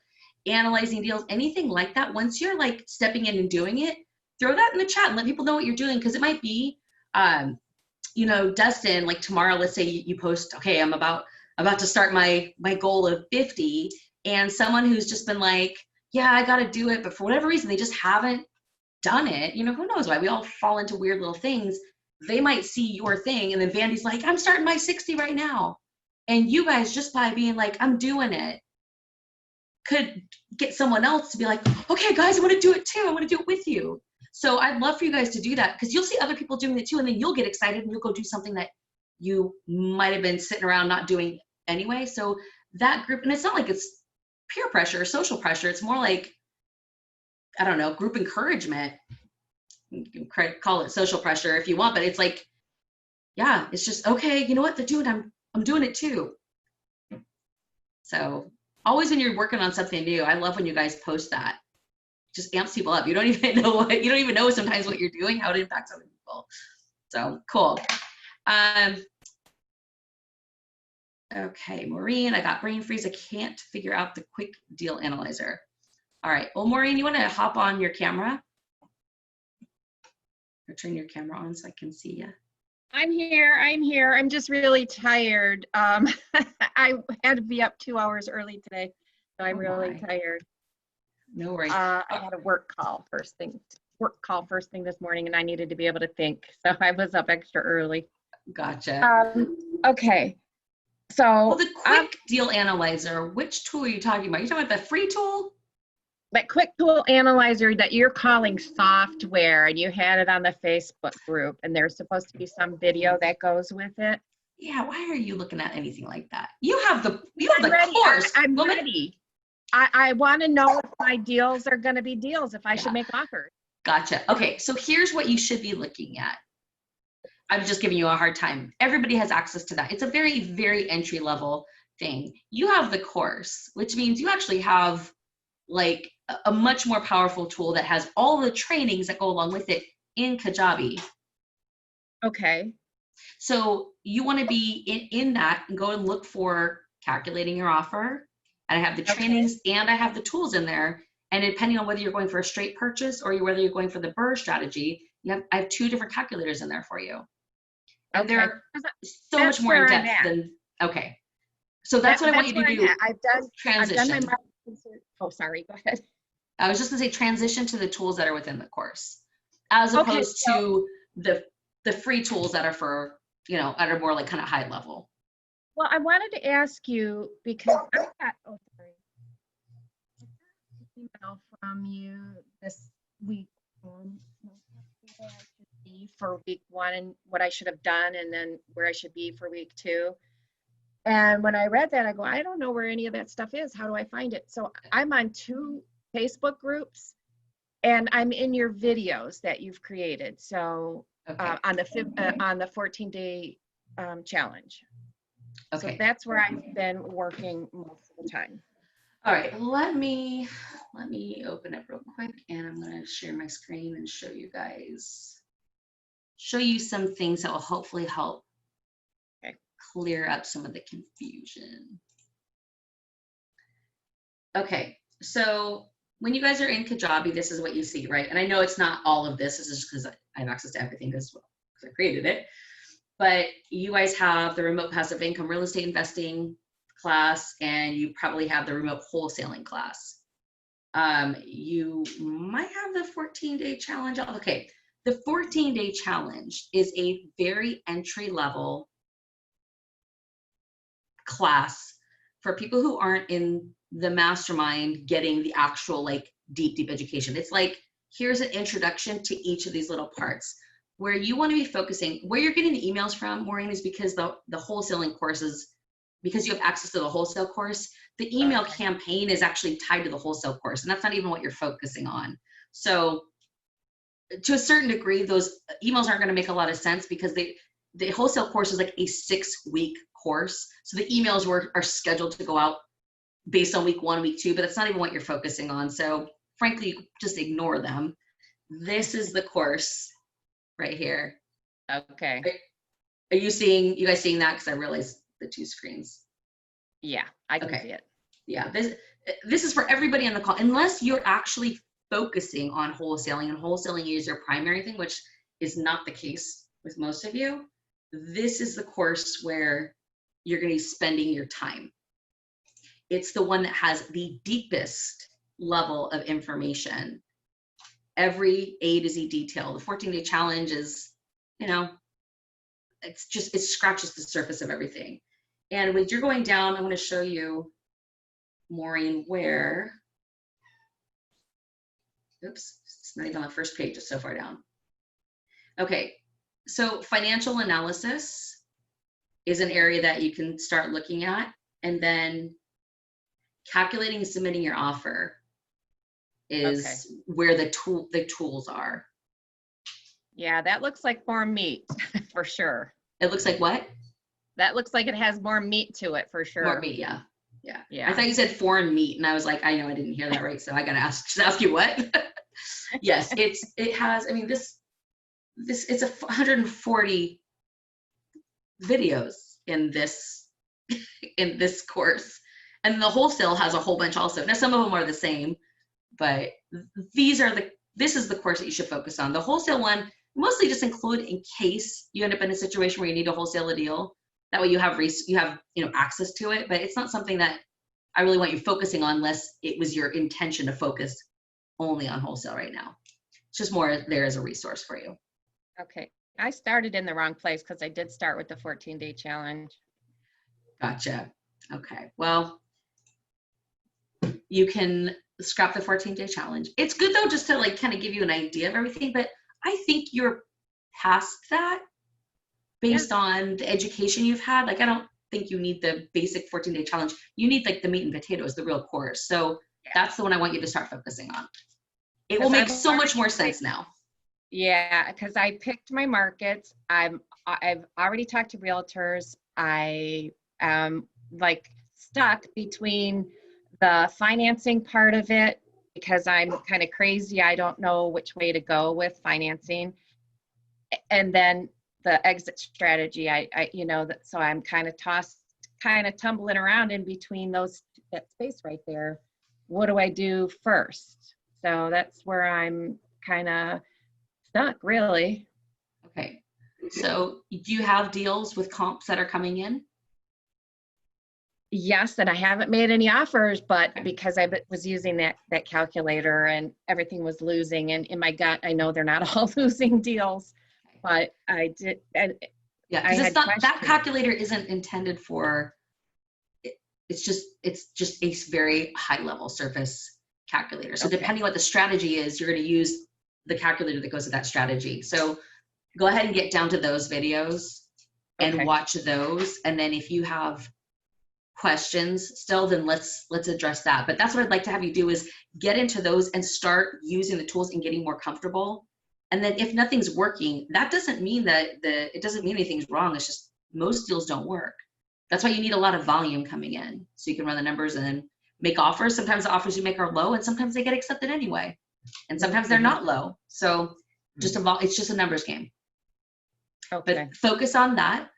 analyzing deals, anything like that, once you're like stepping in and doing it, throw that in the chat and let people know what you're doing. Because it might be, Dustin, like tomorrow, let's say you post, okay, I'm about to start my goal of 50, and someone who's just been like, yeah, I got to do it, but for whatever reason, they just haven't done it. Who knows why? We all fall into weird little things. They might see your thing, and then Vandy's like, I'm starting my 60 right now. And you guys, just by being like, I'm doing it, could get someone else to be like, okay, guys, I want to do it too. I want to do it with you. So I'd love for you guys to do that because you'll see other people doing it too, and then you'll get excited and you'll go do something that you might have been sitting around not doing anyway. So that group, and it's not like it's peer pressure or social pressure. It's more like, I don't know, group encouragement. You can call it social pressure if you want, but it's like, yeah, it's just, okay, you know what they're doing? I'm doing it too. So always when you're working on something new, I love when you guys post that. Just amps people up. You don't even know sometimes what you're doing, how it impacts other people. So cool. Okay, Maureen, I got brain freeze. I can't figure out the quick deal analyzer. All right, well, Maureen, you want to hop on your camera? Or turn your camera on so I can see you. I'm here. I'm just really tired. I had to be up 2 hours early today, so I'm really tired. No worries. I had a work call first thing this morning, and I needed to be able to think, so I was up extra early. Gotcha. Okay, so Well, the quick deal analyzer, which tool are you talking about? You're talking about the free tool? that quick tool analyzer that you're calling software, and you had it on the Facebook group, and there's supposed to be some video that goes with it. Yeah, why are you looking at anything like that? You have the ready. course. I'm ready. I want to know if my deals are going to be deals, if I should make offers. Gotcha. Okay, so here's what you should be looking at. I'm just giving you a hard time. Everybody has access to that. It's a very, very entry level thing. You have the course, which means you actually have like a much more powerful tool that has all the trainings that go along with it in Kajabi. Okay. So you want to be in that and go and look for calculating your offer. And I have the trainings and I have the tools in there. And depending on whether you're going for a straight purchase or whether you're going for the BRRRR strategy, I have 2 different calculators in there for you. And they're so much more in depth than, okay. So that's what I want you to do. I've done transition. Oh, sorry, go ahead. I was just gonna say transition to the tools that are within the course, as opposed to the free tools that are for, that are more like kind of high level. Well, I wanted to ask you because I got an email from you this week for week 1 and what I should have done, and then where I should be for week 2. And when I read that, I go, I don't know where any of that stuff is. How do I find it? So I'm on 2 Facebook groups, and I'm in your videos that you've created. So on the 14-day challenge. Okay. So that's where I've been working most of the time. All right, let me open it real quick, and I'm gonna share my screen and show you some things that will hopefully help clear up some of the confusion. Okay, so when you guys are in Kajabi, this is what you see, right? And I know it's not all of this. This is just because I have access to everything as well, because I created it. But you guys have the remote passive income real estate investing class, and you probably have the remote wholesaling class. You might have the 14-day challenge. Okay, the 14-day challenge is a very entry-level class for people who aren't in the mastermind getting the actual like deep education. It's like, here's an introduction to each of these little parts. Where you want to be focusing, where you're getting the emails from, Maureen, is because the wholesaling courses, because you have access to the wholesale course, the email campaign is actually tied to the wholesale course, and that's not even what you're focusing on. So to a certain degree, those emails aren't going to make a lot of sense because the wholesale course is like a 6-week course. So the emails are scheduled to go out based on week 1, week 2, but that's not even what you're focusing on. So frankly, you just ignore them. This is the course right here. Okay. Are you guys seeing that? Because I realized the 2 screens. Yeah, I can see it. Yeah, this is for everybody on the call, unless you're actually focusing on wholesaling and wholesaling is your primary thing, which is not the case with most of you. This is the course where you're going to be spending your time. It's the one that has the deepest level of information. Every A to Z detail. The 14-day challenge is, it scratches the surface of everything. And when you're going down, I'm going to show you, Maureen, where, oops, it's not even on the first page, it's so far down. Okay, so financial analysis is an area that you can start looking at, and then calculating and submitting your offer is where the tools are. Yeah, that looks like more meat for sure. It looks like what? That looks like it has more meat to it for sure. More meat, yeah. I thought you said foreign meat, and I was like, I know I didn't hear that right, so I gotta ask you what. Yes, it has. I mean, this it's 140 videos in this course, and the wholesale has a whole bunch also. Now some of them are the same, but this is the course that you should focus on. The wholesale one mostly just include in case you end up in a situation where you need to wholesale a deal. That way you have access to it, but it's not something that I really want you focusing on, unless it was your intention to focus only on wholesale right now. It's just more there as a resource for you. Okay. I started in the wrong place because I did start with the 14-day challenge. Gotcha. Okay. Well, you can scrap the 14-day challenge. It's good though, just to like kind of give you an idea of everything, but I think you're past that based on the education you've had. Like, I don't think you need the basic 14-day challenge. You need like the meat and potatoes, the real course. So that's the one I want you to start focusing on. It will make so much more sense now. Yeah, because I picked my markets. I've already talked to realtors. I am like stuck between the financing part of it because I'm kind of crazy. I don't know which way to go with financing. And then the exit strategy, so I'm kind of tumbling around in between that space right there. What do I do first? So that's where I'm kind of stuck, really. Okay. So do you have deals with comps that are coming in? Yes, and I haven't made any offers, but because I was using that calculator and everything was losing, and in my gut, I know they're not all losing deals, but I did. And yeah, because it's not, that calculator isn't intended for. It's just a very high level surface calculator. So depending what the strategy is, you're going to use the calculator that goes with that strategy. So go ahead and get down to those videos and watch those, and then if you have questions still, then let's address that. But that's what I'd like to have you do, is get into those and start using the tools and getting more comfortable. And then if nothing's working, that doesn't mean that it doesn't mean anything's wrong. It's just most deals don't work. That's why you need a lot of volume coming in so you can run the numbers and then make offers. Sometimes the offers you make are low and sometimes they get accepted anyway. And sometimes they're not low. So it's just a numbers game. Okay. But focus on that.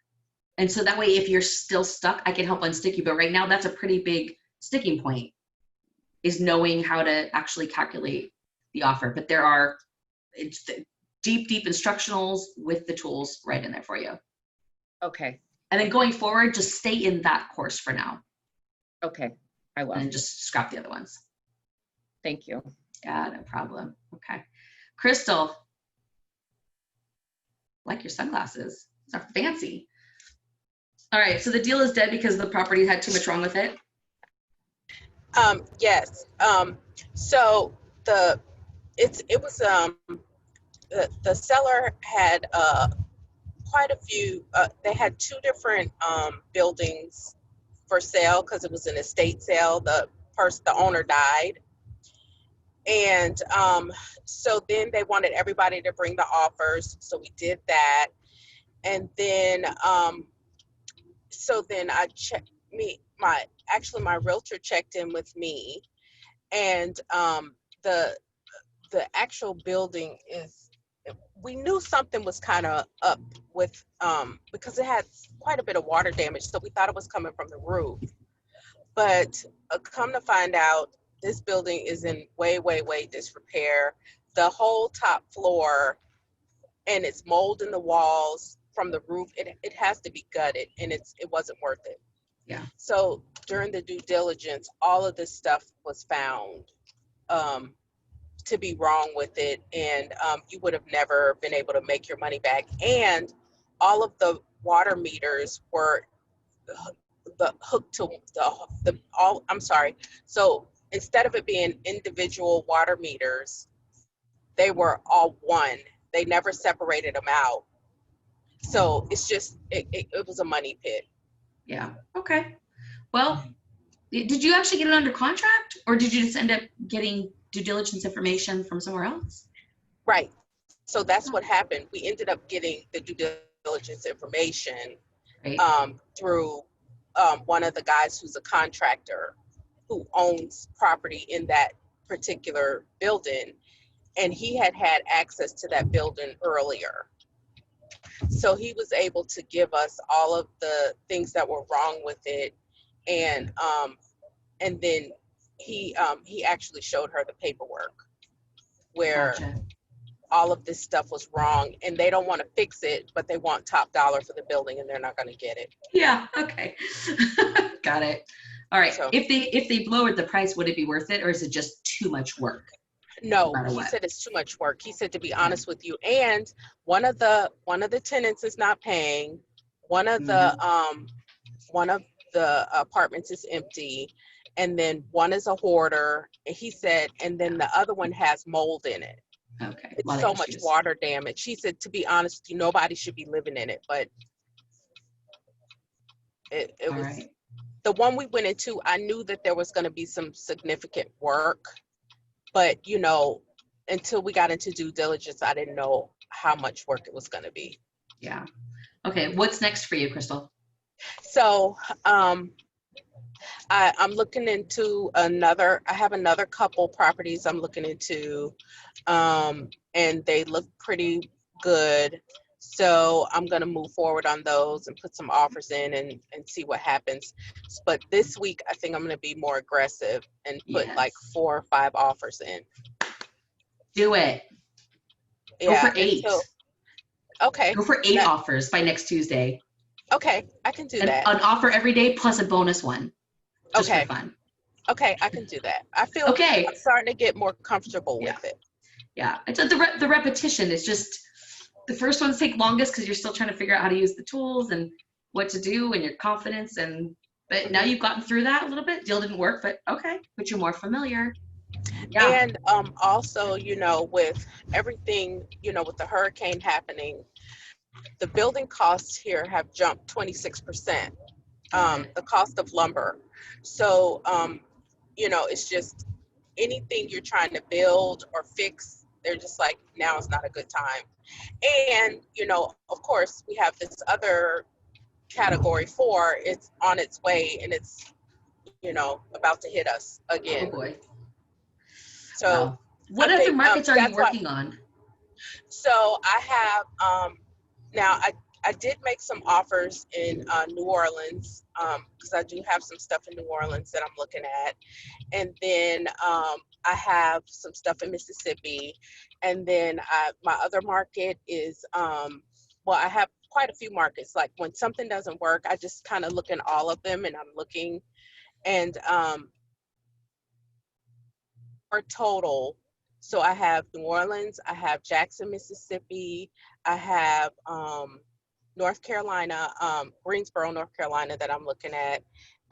And so that way, if you're still stuck, I can help unstick you. But right now, that's a pretty big sticking point, is knowing how to actually calculate the offer. But it's deep instructionals with the tools right in there for you. Okay. And then going forward, just stay in that course for now. Okay, I will. And just scrap the other ones. Thank you. Yeah, no problem. Okay. Crystal, like your sunglasses. It's not fancy. All right, so the deal is dead because the property had too much wrong with it? Yes. So the seller had quite a few, they had two different buildings for sale because it was an estate sale. The owner died. And so then they wanted everybody to bring the offers. So we did that. And then so then I checked my realtor checked in with me, and the actual building we knew something was kind of up with because it had quite a bit of water damage, so we thought it was coming from the roof. But come to find out, this building is in way disrepair. The whole top floor, and it's mold in the walls from the roof. It has to be gutted, and it wasn't worth it. Yeah. So during the due diligence, all of this stuff was found to be wrong with it, and you would have never been able to make your money back. And all of the water meters were hooked to So instead of it being individual water meters, they were all one. They never separated them out. So it's just, it was a money pit. Yeah. Okay. Well, did you actually get it under contract, or did you just end up getting due diligence information from somewhere else? Right. So that's what happened. We ended up getting the due diligence information through one of the guys who's a contractor who owns property in that particular building. And he had access to that building earlier. So he was able to give us all of the things that were wrong with it. And then he actually showed her the paperwork where all of this stuff was wrong, and they don't want to fix it, but they want top dollar for the building, and they're not going to get it. Yeah. Okay. Got it. All right. So If they lowered the price, would it be worth it, or is it just too much work? no, No matter he what. said it's too much work. He said, to be honest with you, and one of the tenants is not paying. One of the apartments is empty, and then one is a hoarder. And he said, and then the other one has mold in it. Okay. It's so much water damage. He said, to be honest with you, nobody should be living in it, but it All was right. the one we went into. I knew that there was going to be some significant work, but you know, until we got into due diligence, I didn't know how much work it was going to be. Yeah. Okay. What's next for you, Crystal? So I'm looking into I have another couple properties I'm looking into, and they look pretty good. So I'm going to move forward on those and put some offers in and see what happens. But this week, I think I'm going to be more aggressive and put like 4 or 5 offers in. Do it. Yeah. Go for 8. Okay. Go for 8 offers by next Tuesday. Okay, I can do that. An offer every day plus a bonus one. Just for fun. Okay, I can do that. I feel I'm starting to get more comfortable with it. Yeah, it's the repetition is just, the first ones take longest because you're still trying to figure out how to use the tools and what to do and your confidence, but now you've gotten through that a little bit. Deal didn't work, but okay, but you're more familiar. Yeah. And also, you know, with everything, you know, with the hurricane happening, the building costs here have jumped 26%. The cost of lumber. So, you know, it's just anything you're trying to build or fix, they're just like, now is not a good time. And, you know, of course, we have this other category 4, it's on its way and it's, you know, about to hit us again. Oh boy. So wow. What other markets are you working on? So I have, now I did make some offers in New Orleans, because I do have some stuff in New Orleans that I'm looking at. And then I have some stuff in Mississippi. And then my other market is, well, I have quite a few markets. Like when something doesn't work, I just kind of look in all of them and I'm looking. And for total, so I have New Orleans, I have Jackson, Mississippi, I have North Carolina, Greensboro, North Carolina that I'm looking at.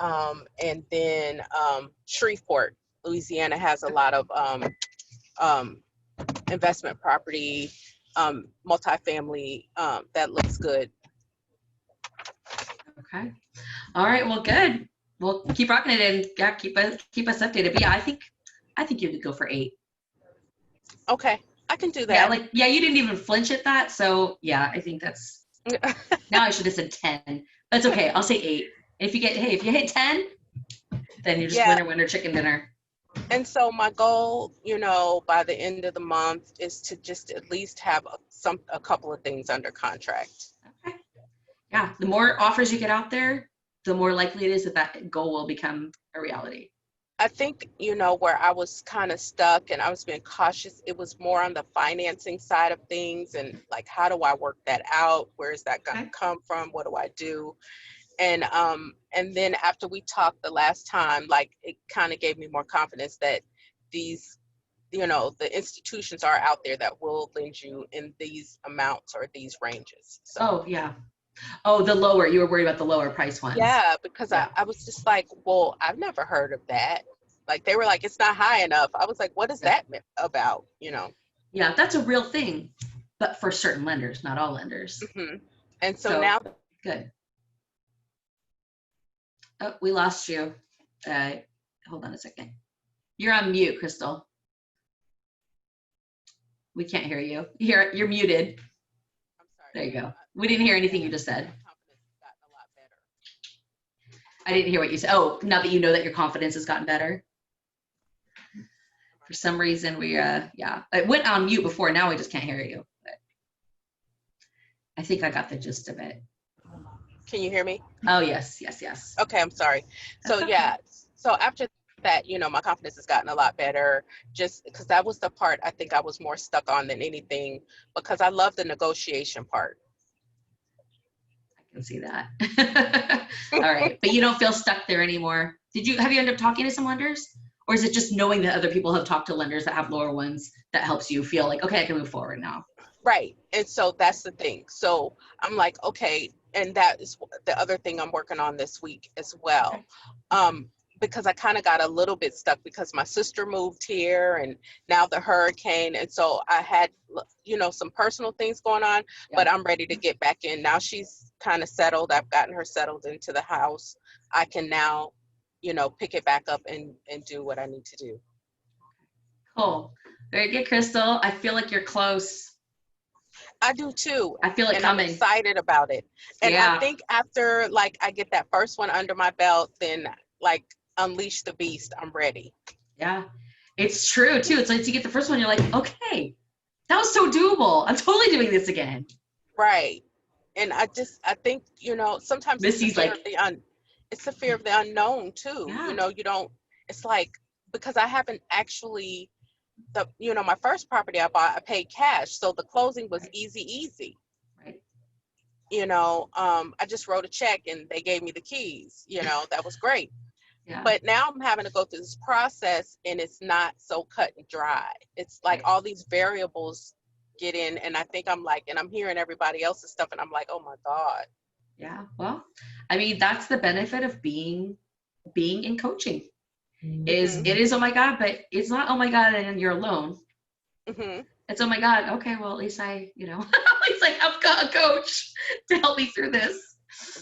And then Shreveport, Louisiana has a lot of investment property, multifamily, that looks good. Okay. All right. Well, good. We'll keep rocking it and yeah, keep us updated. But yeah, I think you could go for 8. Okay, I can do that. Yeah, like you didn't even flinch at that. So yeah, I think that's now I should have said 10. That's okay. I'll say 8. If you hit 10, then you're just winner chicken dinner. And so my goal, you know, by the end of the month is to just at least have a couple of things under contract. Okay. Yeah, the more offers you get out there, the more likely it is that goal will become a reality. I think, you know, where I was kind of stuck and I was being cautious, it was more on the financing side of things and like, how do I work that out? Where is that going to come from? What do I do? And then after we talked the last time, like it kind of gave me more confidence that these, you know, the institutions are out there that will lend you in these amounts or these ranges. So. Oh, yeah. Oh, you were worried about the lower price ones. Yeah, because I was just like, well, I've never heard of that. Like they were like, it's not high enough. I was like, what is that about? You know? Yeah, that's a real thing, but for certain lenders, not all lenders. Mm-hmm. And so now. Good. Oh, we lost you. Hold on a second. You're on mute, Crystal. We can't hear you. You're muted. I'm sorry. There you go. We didn't hear anything you just said. I didn't hear what you said. Oh, now that you know that your confidence has gotten better. For some reason, it went on mute before. Now we just can't hear you. But I think I got the gist of it. Can you hear me? Oh, yes. Okay, I'm sorry. So yeah, so after that, you know, my confidence has gotten a lot better just because that was the part I think I was more stuck on than anything because I love the negotiation part. can see that. All right, but you don't feel stuck there anymore. Have you ended up talking to some lenders? Or is it just knowing that other people have talked to lenders that have lower ones that helps you feel like, okay, I can move forward now? Right. And so that's the thing. So I'm like, okay, and that is the other thing I'm working on this week as well. Because I kind of got a little bit stuck because my sister moved here and now the hurricane. And so I had, some personal things going on, but I'm ready to get back in. Now she's kind of settled. I've gotten her settled into the house. I can now, pick it back up and do what I need to do. Cool. Very good, Crystal. I feel like you're close. I do too. I feel it coming. I'm excited about it. And I think after I get that first one under my belt, then unleash the beast, I'm ready. Yeah, it's true too. It's like you get the first one, you're like, okay, that was so doable. I'm totally doing this again. Right. And I think, sometimes Missy's it's the fear of the unknown too. Yeah. It's like, because I haven't actually, my first property I bought, I paid cash. So the closing was easy. Right. I just wrote a check and they gave me the keys, that was great. Yeah. But now I'm having to go through this process and it's not so cut and dry. It's like all these variables get in, and I think I'm hearing everybody else's stuff and I'm like, oh my God. Yeah. Well, I mean, that's the benefit of being in coaching. It is, oh my God, but it's not, oh my God, and you're alone. It's, oh my God, okay, well, at least at least I've got a coach to help me through this.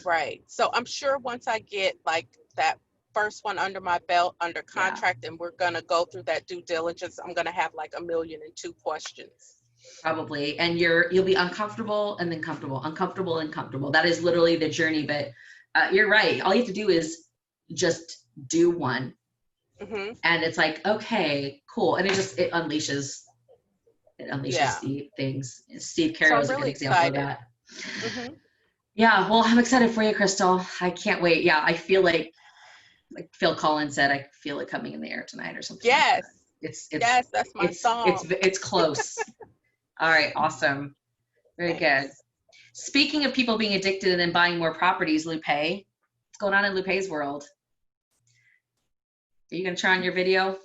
Right. So I'm sure once I get that first one under my belt, under contract, and we're going to go through that due diligence, I'm going to have 1,000,002 questions. Probably. And you'll be uncomfortable and then comfortable, uncomfortable and comfortable. That is literally the journey, but you're right. All you have to do is just do one. And it's like, okay, cool. And it unleashes the things. Steve Carroll is a good example of that. Yeah, well, I'm excited for you, Crystal. I can't wait. Yeah, I feel like Phil Collins said, I feel it coming in the air tonight or something. Yes. Like yes, that's my song. It's close. All right, awesome. Very good. Speaking of people being addicted and then buying more properties, Lupe, what's going on in Lupe's world? Are you going to turn on your video?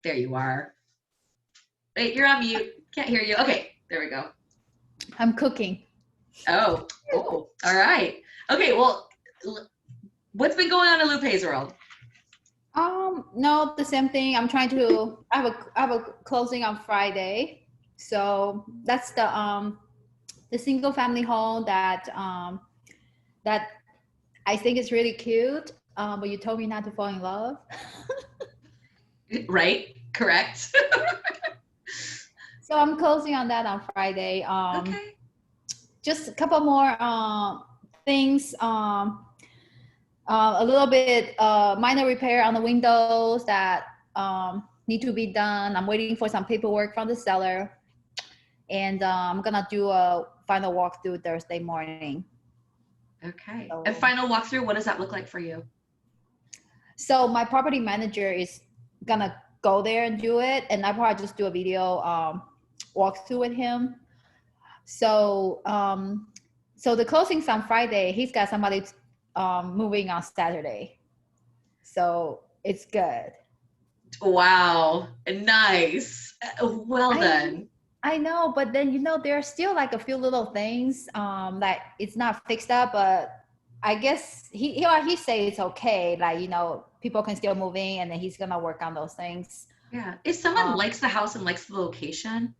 There you are. Wait, you're on mute. Can't hear you. Okay, there we go. I'm cooking. Oh, all right. Okay, well, what's been going on in Lupe's world? No, the same thing. I'm trying to, I have a closing on Friday. So that's the single family home that I think is really cute. But you told me not to fall in love. Right, correct. So I'm closing on that on Friday. Okay. Just a couple more things. A little bit minor repair on the windows that need to be done. I'm waiting for some paperwork from the seller. And I'm gonna do a final walkthrough Thursday morning. Okay. So, a final walkthrough, what does that look like for you? So my property manager is gonna go there and do it, and I probably just do a video walkthrough with him. So so the closing's on Friday. He's got somebody moving on Saturday. So it's good. Wow, nice. Well done. I know, but then there's still a few little things that it's not fixed up, but I guess he say it's okay, people can still move in, and then he's gonna work on those things. Yeah, if someone likes the house and likes the location,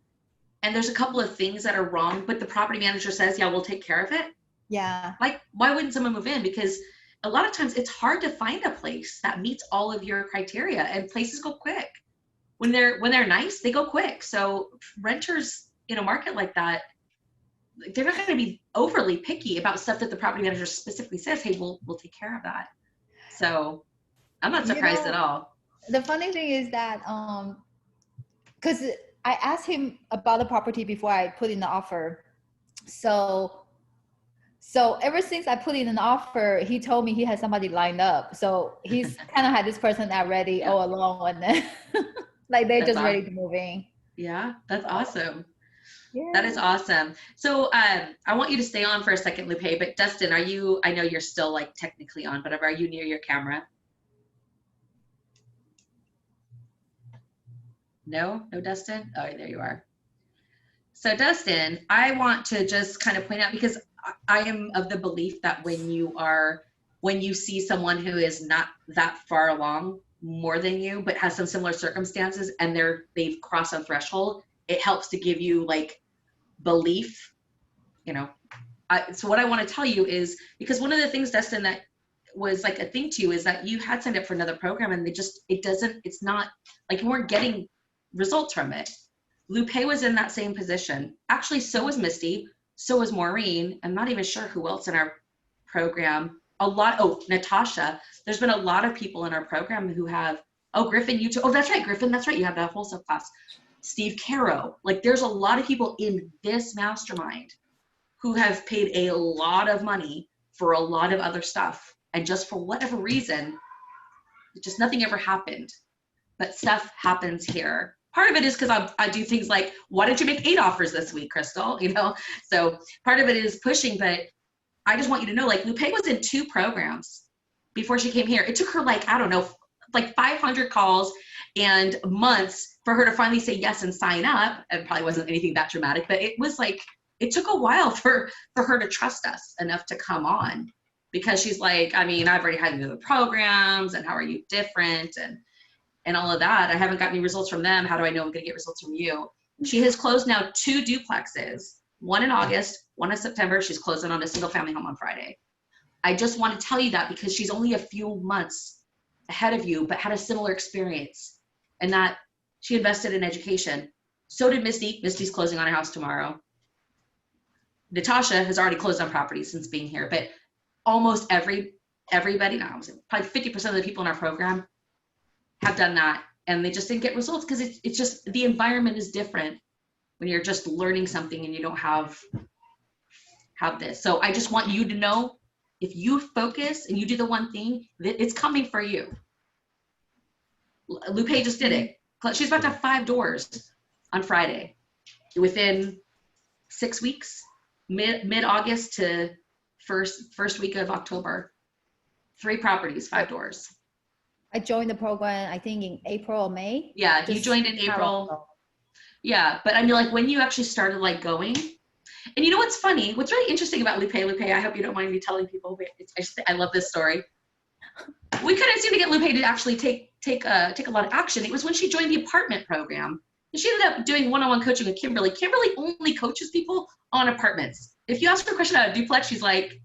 and there's a couple of things that are wrong, but the property manager says, yeah, we'll take care of it. Yeah. Why wouldn't someone move in? Because a lot of times it's hard to find a place that meets all of your criteria, and places go quick. When they're nice, they go quick. So renters in a market like that, they're not going to be overly picky about stuff that the property manager specifically says, hey, we'll take care of that. So I'm not surprised at all. The funny thing is that because I asked him about the property before I put in the offer. So ever since I put in an offer, he told me he had somebody lined up. So he's kind of had this person already all along, and then they're just ready to move in. Yeah, that's awesome. That is awesome. So I want you to stay on for a second, Lupe, but Dustin, I know you're still like technically on, but are you near your camera? No, Dustin? Oh, there you are. So Dustin, I want to just kind of point out, because I am of the belief that when you see someone who is not that far along more than you, but has some similar circumstances, and they've crossed a threshold, it helps to give you like belief, so what I want to tell you is, because one of the things, Dustin, that was like a thing to you is that you had signed up for another program, and it's not like you weren't getting results from it. Lupe was in that same position. Actually, so was Misty, so was Maureen. I'm not even sure who else in our program. Natasha. There's been a lot of people in our program who have, Griffin, you too. Oh, that's right, Griffin, that's right. You have that wholesale class. Steve Caro. Like, there's a lot of people in this mastermind who have paid a lot of money for a lot of other stuff. And just for whatever reason, just nothing ever happened. But stuff happens here. Part of it is because I do things like, why didn't you make 8 offers this week, Crystal? So part of it is pushing, but I just want you to know, like, Lupe was in 2 programs before she came here. It took her like 500 calls and months for her to finally say yes and sign up. It probably wasn't anything that dramatic, but it was like, it took a while for her to trust us enough to come on, because she's like, I've already had the other programs, and how are you different? And all of that. I haven't got any results from them. How do I know I'm going to get results from you? She has closed now 2 duplexes, one in August, one in September. She's closing on a single family home on Friday. I just want to tell you that because she's only a few months ahead of you, but had a similar experience, and that she invested in education. So did Misty. Misty's closing on a house tomorrow. Natasha has already closed on properties since being here, but almost everybody now, probably 50% of the people in our program have done that, and they just didn't get results because it's just, the environment is different when you're just learning something and you don't have this. So I just want you to know, if you focus and you do the one thing, that it's coming for you. Lupe just did it. She's about to have 5 doors on Friday within 6 weeks, mid-August to first week of October. 3 properties, 5 doors. I joined the program, I think in April or May. Yeah, you joined in April. Yeah, but like when you actually started like going, and you know what's funny? What's really interesting about Lupe, I hope you don't mind me telling people, but I love this story. We couldn't seem to get Lupe to actually take a lot of action. It was when she joined the apartment program, and she ended up doing one-on-one coaching with Kimberly. Kimberly only coaches people on apartments. If you ask her a question about a duplex, she's like,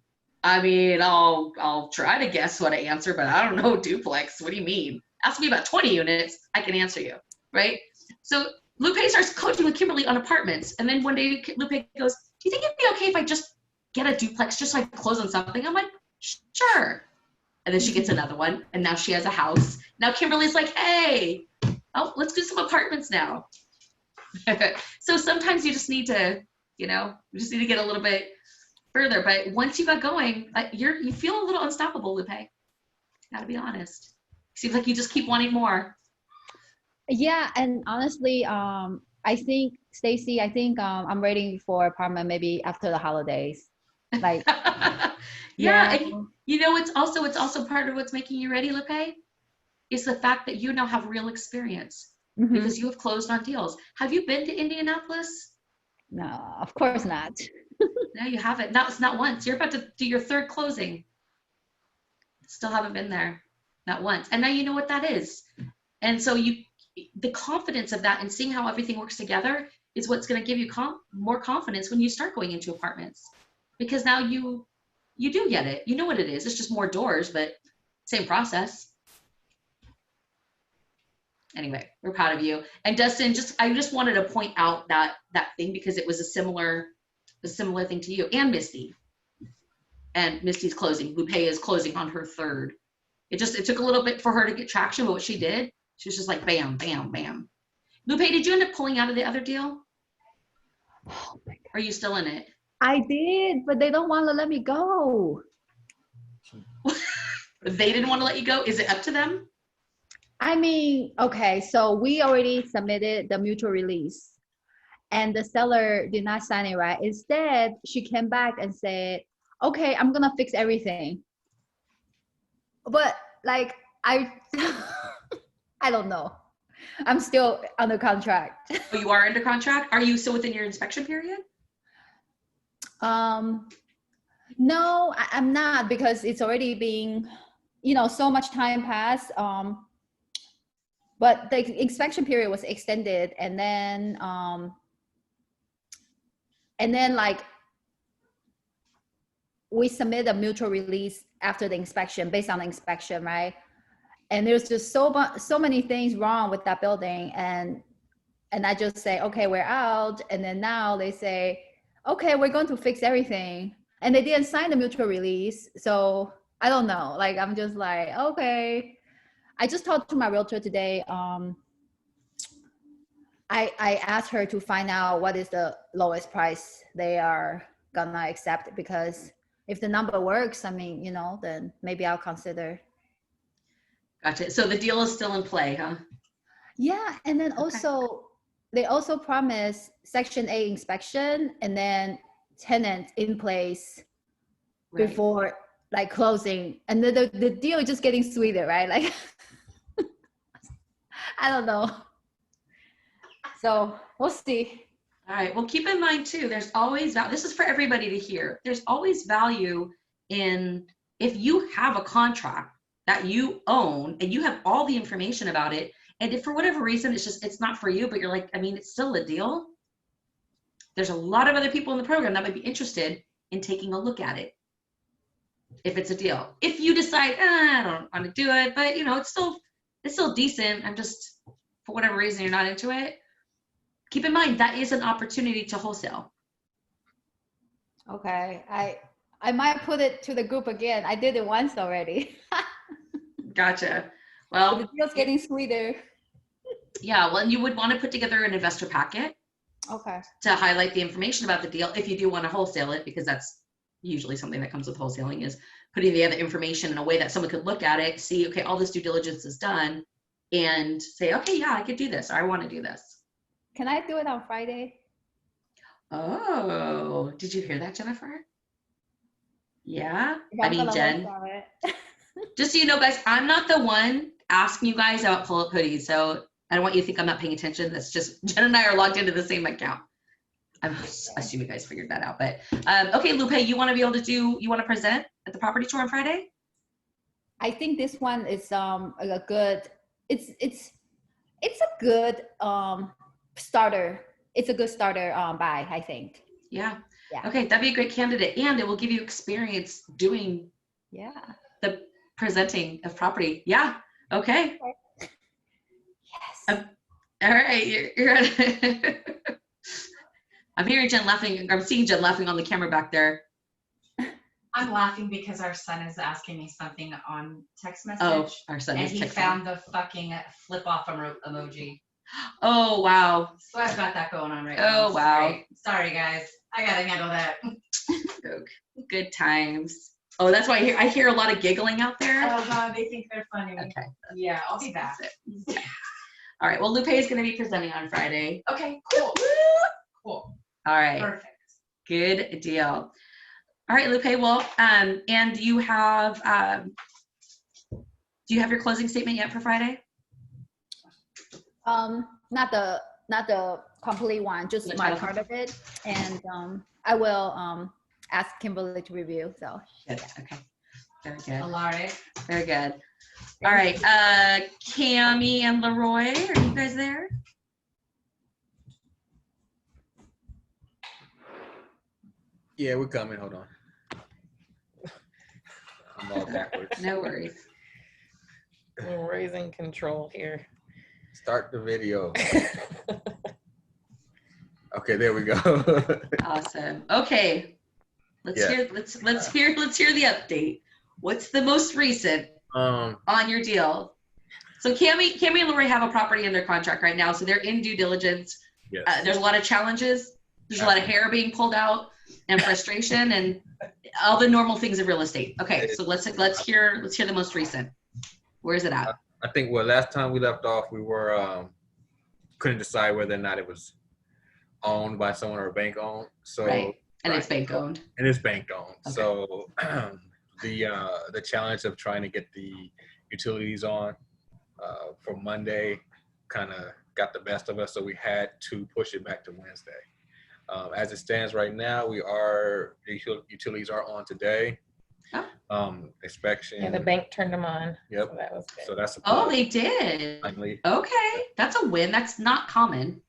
I'll try to guess what I answer, but I don't know duplex. What do you mean? Ask me about 20 units, I can answer you, right? So Lupe starts coaching with Kimberly on apartments, and then one day Lupe goes, do you think it'd be okay if I just get a duplex just so I can close on something? I'm like, sure. And then she gets another one, and now she has a house. Now Kimberly's like, hey, let's do some apartments now. So sometimes you just need to, you just need to get a little bit further. But once you got going, you feel a little unstoppable, Lupe. Gotta be honest. Seems like you just keep wanting more. Yeah, and honestly, I think, Stacy, I'm waiting for apartment maybe after the holidays. Like, yeah, and it's also part of what's making you ready, Lupe, is the fact that you now have real experience because you have closed on deals. Have you been to Indianapolis? No, of course not. No, you haven't. Not once. You're about to do your 3rd closing. Still haven't been there, not once. And now you know what that is. And so the confidence of that and seeing how everything works together is what's going to give you more confidence when you start going into apartments, because now you do get it. You know what it is. It's just more doors, but same process. Anyway, we're proud of you. And Dustin, I just wanted to point out that thing because it was a similar thing to you and Misty. And Misty's closing. Lupe is closing on her 3rd. It took a little bit for her to get traction, but what she did, she was just like bam, bam, bam. Lupe, did you end up pulling out of the other deal? Oh my God. Are you still in it? I did, but they don't want to let me go. They didn't want to let you go? Is it up to them? Okay, so we already submitted the mutual release. and the seller did not sign it right. Instead, she came back and said, okay, I'm gonna fix everything. But like, I don't know. I'm still under contract. Oh, you are under contract? Are you still within your inspection period? No, I'm not, because it's already being, so much time passed. But the inspection period was extended, and then like we submit a mutual release after the inspection, based on the inspection, right? And there's just so many things wrong with that building, and I just say, okay, we're out. And then now they say, okay, we're going to fix everything, and they didn't sign the mutual release. So I don't know. Like, I'm just like, okay. I just talked to my realtor today. I asked her to find out what is the lowest price they are gonna accept, because if the number works, I mean, then maybe I'll consider. Gotcha. So the deal is still in play, huh? Yeah, and then also they also promise Section 8 inspection and then tenant in place before like closing, and the deal is just getting sweeter, right? Like, I don't know. So we'll see. All right. Well, keep in mind too, there's always value. This is for everybody to hear. There's always value in, if you have a contract that you own and you have all the information about it, and if for whatever reason it's not for you, but you're like, I mean, it's still a deal. There's a lot of other people in the program that might be interested in taking a look at it, if it's a deal. If you decide, I don't want to do it, but it's still decent. I'm just, for whatever reason, you're not into it. Keep in mind, that is an opportunity to wholesale. Okay, I might put it to the group again. I did it once already. Gotcha. Well, the deal's getting sweeter. Yeah, well, and you would want to put together an investor packet. Okay. To highlight the information about the deal, if you do want to wholesale it, because that's usually something that comes with wholesaling, is putting the other information in a way that someone could look at it, see, okay, all this due diligence is done, and say, okay, yeah, I could do this, or I want to do this. Can I do it on Friday? Oh, did you hear that, Jennifer? Yeah, I mean, Jen, just so you know, guys, I'm not the one asking you guys about pull-up hoodies, so I don't want you to think I'm not paying attention. That's just, Jen and I are logged into the same account. I assume you guys figured that out, but okay, Lupe, you want to present at the property tour on Friday? I think this one is a good, it's a good starter. It's a good starter buy, I think. Yeah. Okay, that'd be a great candidate, and it will give you experience doing the presenting of property. Yeah. Okay. Yes. All right. You're I'm hearing Jen laughing. I'm seeing Jen laughing on the camera back there. I'm laughing because our son is asking me something on text message. Oh, our son is texting. And he found the fucking flip off emoji. Oh, wow. So I've got that going on right now. Oh, wow. Great. Sorry, guys. I got to handle that. Good times. Oh, that's why I hear a lot of giggling out there. They think they're funny. Okay. Yeah, I'll be back. Okay. All right. Well, Lupe is going to be presenting on Friday. Okay, cool. Cool. All right. Perfect. Good deal. All right, Lupe. Well, and do you have your closing statement yet for Friday? Not the complete one, just my part of it, and I will ask Kimberly to review. So good. Okay, very good. Alaric. Very good. All right, Cammie and Leroy, are you guys there? Yeah, we're coming. Hold on. I'm all backwards. No worries. We're raising control here. Start the video. Okay, there we go. Awesome. Okay. Let's hear the update. What's the most recent on your deal? So Cammie and Lori have a property under contract right now, so they're in due diligence. Yes. There's a lot of challenges. There's a lot of hair being pulled out and frustration and all the normal things of real estate. Okay, so let's hear the most recent. Where is it at? I think last time we left off, we were couldn't decide whether or not it was owned by someone or bank owned. So right. And it's bank owned. And it's bank owned. Okay. So the challenge of trying to get the utilities on for Monday kind of got the best of us. So we had to push it back to Wednesday. As it stands right now, the utilities are on today. Inspection. Yeah, the bank turned them on. Yep. So that was good. So that's They did. Finally. Okay, that's a win. That's not common.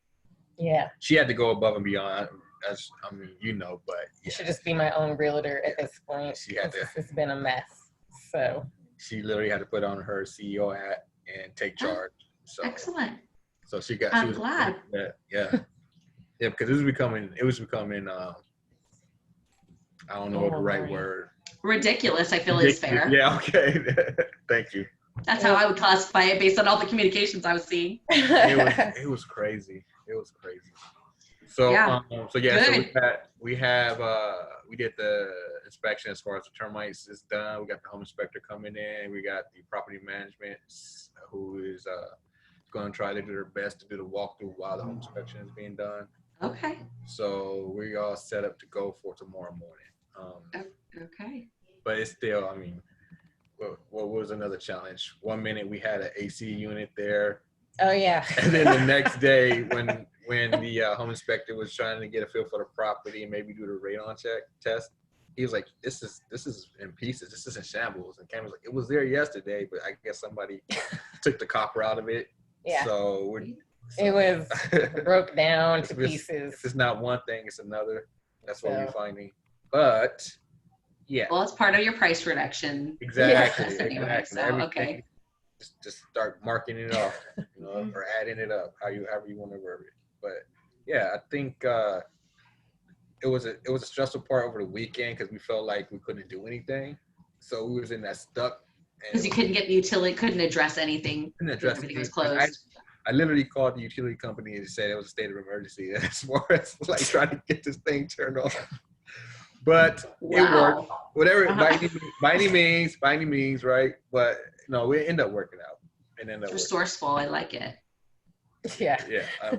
Yeah. She had to go above and beyond, as but I yeah. should just be my own realtor at this point. She had to. It's been a mess. So She literally had to put on her CEO hat and take charge. So excellent. So she got. I'm glad. Yeah. Yeah, because it was becoming. I don't know the right word. Ridiculous, I feel is fair. Yeah, okay. Thank you. That's how I would classify it based on all the communications I was seeing. It was crazy. It was crazy. So Yeah. So we did the inspection as far as the termites is done. We got the home inspector coming in. We got the property management who is going to try to do their best to do the walkthrough while the home inspection is being done. Okay. So we all set up to go for tomorrow morning. Okay. But it's still, what was another challenge? 1 minute we had an AC unit there. Oh yeah. And then the next day when the home inspector was trying to get a feel for the property and maybe do the radon test, he was like, this is in pieces. This is in shambles. And Cam was like, it was there yesterday, but I guess somebody took the copper out of it. Yeah. So it was broke down to pieces. It's not one thing, it's another. That's what we're finding. But yeah. Well, it's part of your price reduction. Exactly. Anyway, exactly. so, okay. Just start marking it off, or adding it up, however you want to word it. But yeah, I think it was a stressful part over the weekend because we felt like we couldn't do anything. So we was in that stuck. Because you couldn't get the utility, couldn't address anything. Everything was closed. I literally called the utility company and said it was a state of emergency as far as like trying to get this thing turned off. But it worked. Whatever, by any means, right? But no, we end up working out. And end up resourceful. I like it. Yeah. Yeah.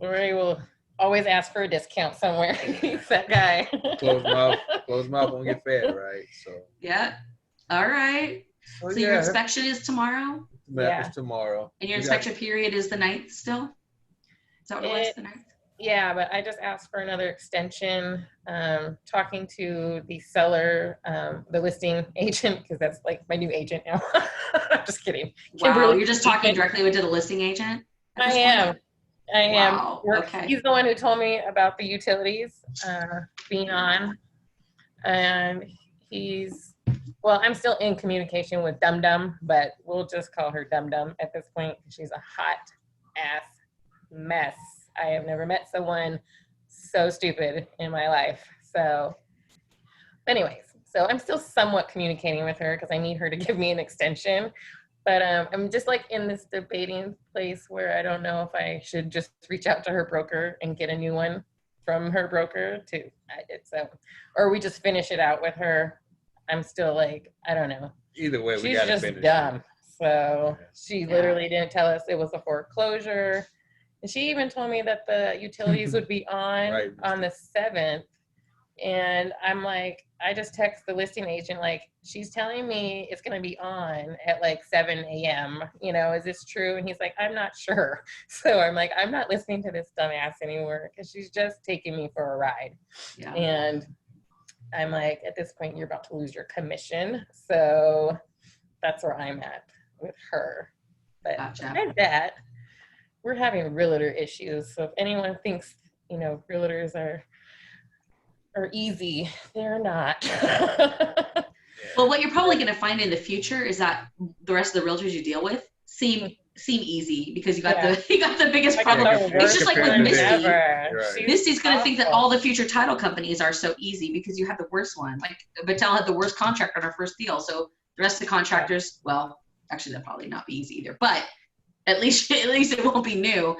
Ray will always ask for a discount somewhere. He's that guy. Closed mouth won't get fed, right? So. Yeah. All right. So your inspection is tomorrow? Yeah. It's tomorrow. And your inspection period is the 9th still? Is that what it was, the 9th? Yeah, but I just asked for another extension. Talking to the seller, the listing agent, because that's like my new agent now. I'm just kidding. Wow, Kimberly, you're just talking directly with the listing agent? I am. Wow. Okay. He's the one who told me about the utilities being on. And I'm still in communication with Dum Dum, but we'll just call her Dum Dum at this point. She's a hot ass mess. I have never met someone so stupid in my life. So anyways, so I'm still somewhat communicating with her because I need her to give me an extension. But I'm just like in this debating place where I don't know if I should just reach out to her broker and get a new one from her broker or we just finish it out with her. I'm still like, I don't know. Either way, we she's gotta just finish. Dumb. So she literally didn't tell us it was a foreclosure. And she even told me that the utilities would be on on the 7th. And I'm like, I just text the listing agent, like, she's telling me it's going to be on at like 7 a.m. Is this true? And he's like, I'm not sure. So I'm like, I'm not listening to this dumbass anymore because she's just taking me for a ride. Yeah. And I'm like, at this point, you're about to lose your commission. So that's where I'm at with her. But besides that, we're having realtor issues. So if anyone thinks, realtors are easy, they're not. Well, what you're probably going to find in the future is that the rest of the realtors you deal with seem easy because you got the biggest problem. It's just like with Misty. Right. Misty's going to think that all the future title companies are so easy because you have the worst one. Like Battelle had the worst contract on her first deal, so the rest of the contractors, well, actually that'll probably not be easy either, but at least it won't be new.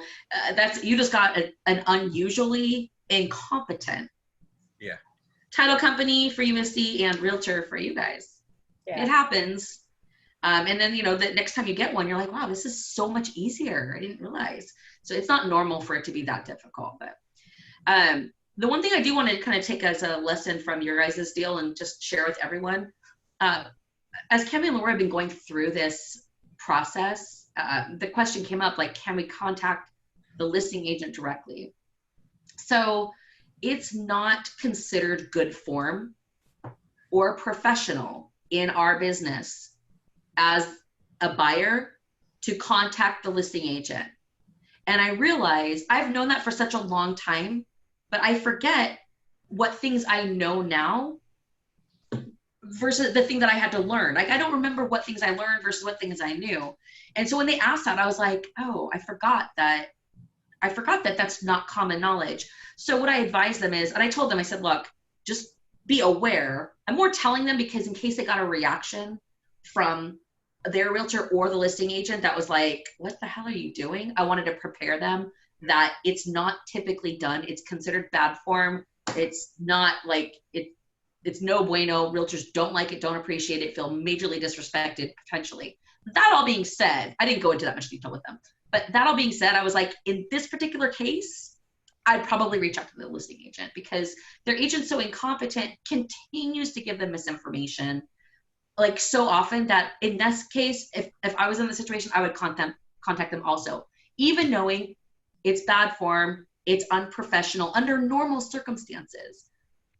You just got an unusually incompetent title company for you, Misty, and realtor for you guys. Yeah. It happens. And then, the next time you get one, you're like, wow, this is so much easier. I didn't realize. So it's not normal for it to be that difficult. But The one thing I do want to kind of take as a lesson from your guys' deal and just share with everyone, as Cami and Laura have been going through this process, the question came up, like, can we contact the listing agent directly? So it's not considered good form or professional in our business as a buyer to contact the listing agent. And I realize I've known that for such a long time, but I forget what things I know now versus the thing that I had to learn. Like, I don't remember what things I learned versus what things I knew. And so when they asked that, I was like, oh, I forgot that that's not common knowledge. So what I advised them is, and I told them, I said, look, just be aware. I'm more telling them because in case they got a reaction from their realtor or the listing agent that was like, what the hell are you doing? I wanted to prepare them that it's not typically done. It's considered bad form. It's not like it's no bueno. Realtors don't like it, don't appreciate it, feel majorly disrespected potentially. That all being said, I didn't go into that much detail with them. But that all being said, I was like, in this particular case, I'd probably reach out to the listing agent because their agent's so incompetent, continues to give them misinformation, like so often that in this case, if I was in the situation, I would contact them also, even knowing it's bad form, it's unprofessional under normal circumstances.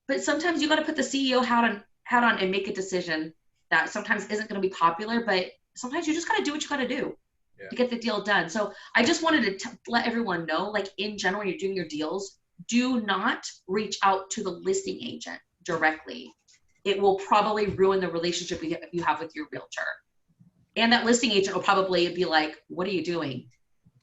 But sometimes you got to put the CEO hat on and make a decision that sometimes isn't going to be popular, but sometimes you just got to do what you got to do to get the deal done. So I just wanted to let everyone know, like in general, when you're doing your deals, do not reach out to the listing agent directly. It will probably ruin the relationship you have with your realtor. And that listing agent will probably be like, what are you doing?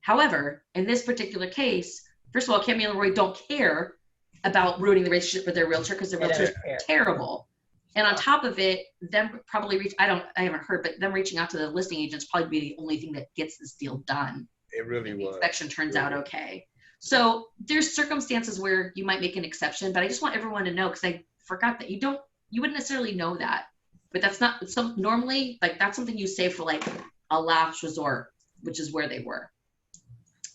However, in this particular case, first of all, Cami and Leroy don't care about ruining the relationship with their realtor because their realtor is terrible. And on top of it, them probably I haven't heard, but them reaching out to the listing agents probably be the only thing that gets this deal done. It really was. The inspection turns out okay. So there's circumstances where you might make an exception, but I just want everyone to know, because I forgot that you wouldn't necessarily know that, but that's not normally, like, that's something you say for like a last resort, which is where they were.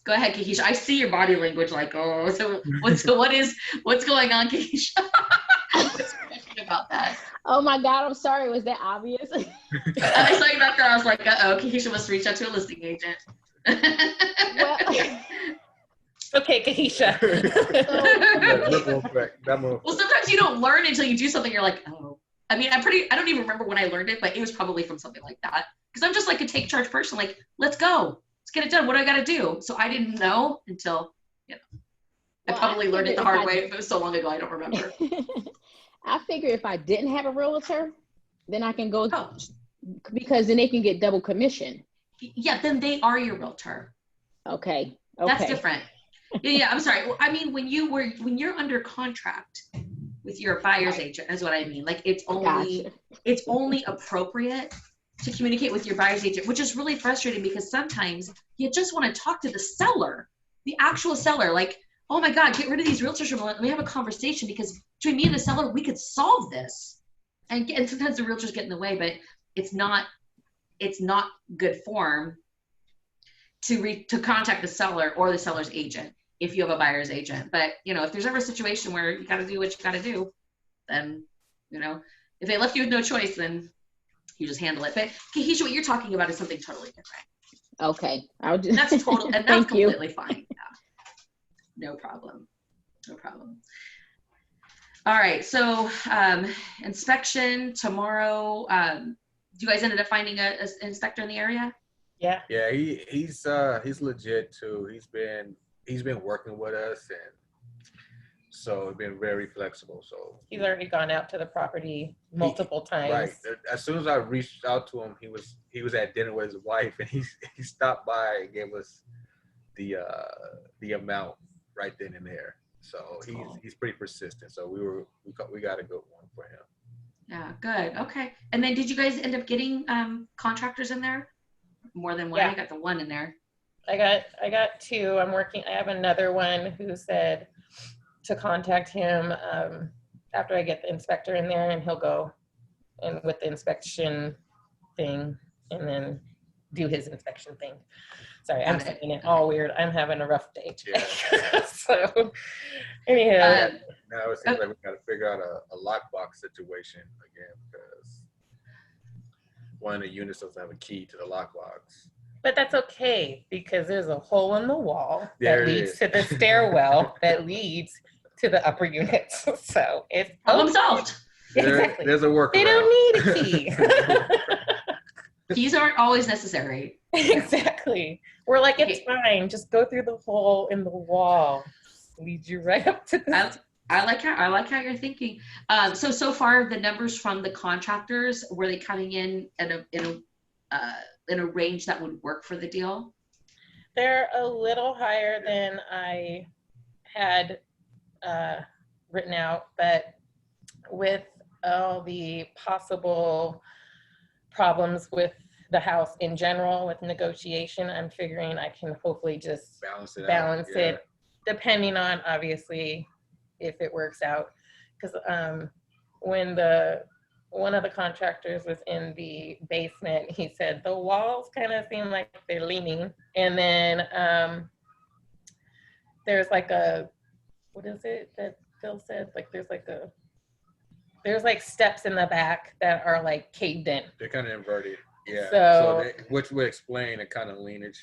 Go ahead, Keisha. I see your body language like, oh, so what's going on, Keisha? What's about that? Oh my God, I'm sorry. Was that obvious? I saw you back there. I was like, uh-oh, Keisha must reach out to a listing agent. Well, okay, Keisha. Well, sometimes you don't learn until you do something. You're like, oh. I mean, I don't even remember when I learned it, but it was probably from something like that. Because I'm just like a take charge person. Like, let's go. Let's get it done. What do I got to do? So I didn't know until, I probably learned it the hard way. It was so long ago, I don't remember. I figure if I didn't have a realtor, then I can go because then they can get double commission. Yeah, then they are your realtor. Okay. That's different. Yeah, I'm sorry. I mean, when you're under contract with your buyer's agent is what I mean. Like, it's only appropriate to communicate with your buyer's agent, which is really frustrating because sometimes you just want to talk to the seller, the actual seller. Like, oh my God, get rid of these realtors from, let me have a conversation, because between me and the seller, we could solve this. And sometimes the realtors get in the way, but it's not good form to contact the seller or the seller's agent if you have a buyer's agent. But, if there's ever a situation where you got to do what you got to do, then, if they left you with no choice, then you just handle it. But Keisha, what you're talking about is something totally different. Okay. That's total, and that's completely fine. Yeah. No problem. All right. So inspection tomorrow. You guys ended up finding an inspector in the area? Yeah. Yeah, he's legit too. He's been working with us, and so it's been very flexible. So he's already gone out to the property multiple times. Right. As soon as I reached out to him, he was at dinner with his wife, and he stopped by and gave us the amount right then and there. So he's pretty persistent. So we got a good one for him. Yeah, good. Okay. And then did you guys end up getting contractors in there? More than one? Yeah. I got the one in there. I got two. I have another one who said to contact him after I get the inspector in there, and he'll go and with the inspection thing, and then do his inspection thing. Sorry, I'm saying it all weird. I'm having a rough day today. Yeah. So, anyhow. Now it seems like we got to figure out a lockbox situation again because one of the units doesn't have a key to the lockbox. But that's okay because there's a hole in the wall that leads to the stairwell that leads to the upper units. So it's problem solved. Exactly. There's a workaround. They don't need a key. Keys aren't always necessary. Exactly. We're like, it's fine. Just go through the hole in the wall. Leads you right up to the. I like how you're thinking. So far, the numbers from the contractors, were they coming in in a range that would work for the deal? They're a little higher than I had written out, but with all the possible problems with the house in general with negotiation, I'm figuring I can hopefully just balance it depending on obviously if it works out. Because when one of the contractors was in the basement, he said the walls kind of seem like they're leaning, and then there's like a, what is it that Phil said? Like there's like steps in the back that are like caved in. They're kind of inverted. Yeah. So which would explain the kind of leanage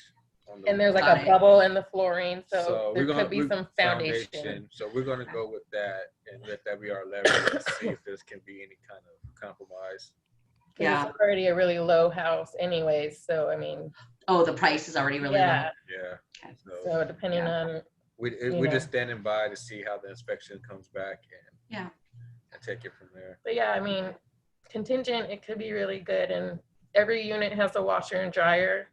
on the and there's like a bubble in the flooring, so there could be some foundation. So we're gonna go with that and let that be our leverage and see if this can be any kind of compromise. Yeah. It's already a really low house anyways, so I mean. Oh, the price is already really low. Yeah. Okay. So depending on. We're just standing by to see how the inspection comes back and take it from there. But yeah, I mean, contingent, it could be really good, and every unit has a washer and dryer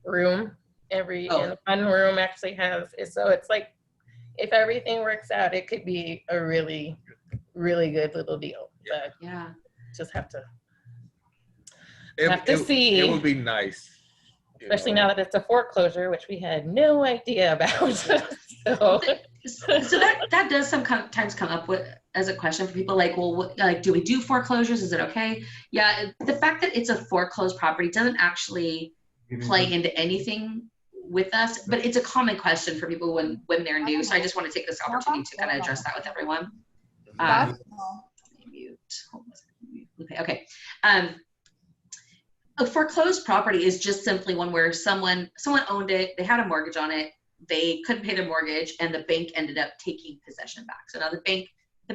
room. And one room actually has, so it's like, if everything works out, it could be a really, really good little deal. But just have to see. It would be nice. Especially now that it's a foreclosure, which we had no idea about. so that does sometimes come up with as a question for people, like, well, do we do foreclosures? Is it okay? Yeah, the fact that it's a foreclosed property doesn't actually play into anything with us, but it's a common question for people when they're new. So I just want to take this opportunity to kind of address that with everyone. Okay. A foreclosed property is just simply one where someone owned it, they had a mortgage on it, they couldn't pay their mortgage, and the bank ended up taking possession back. So now the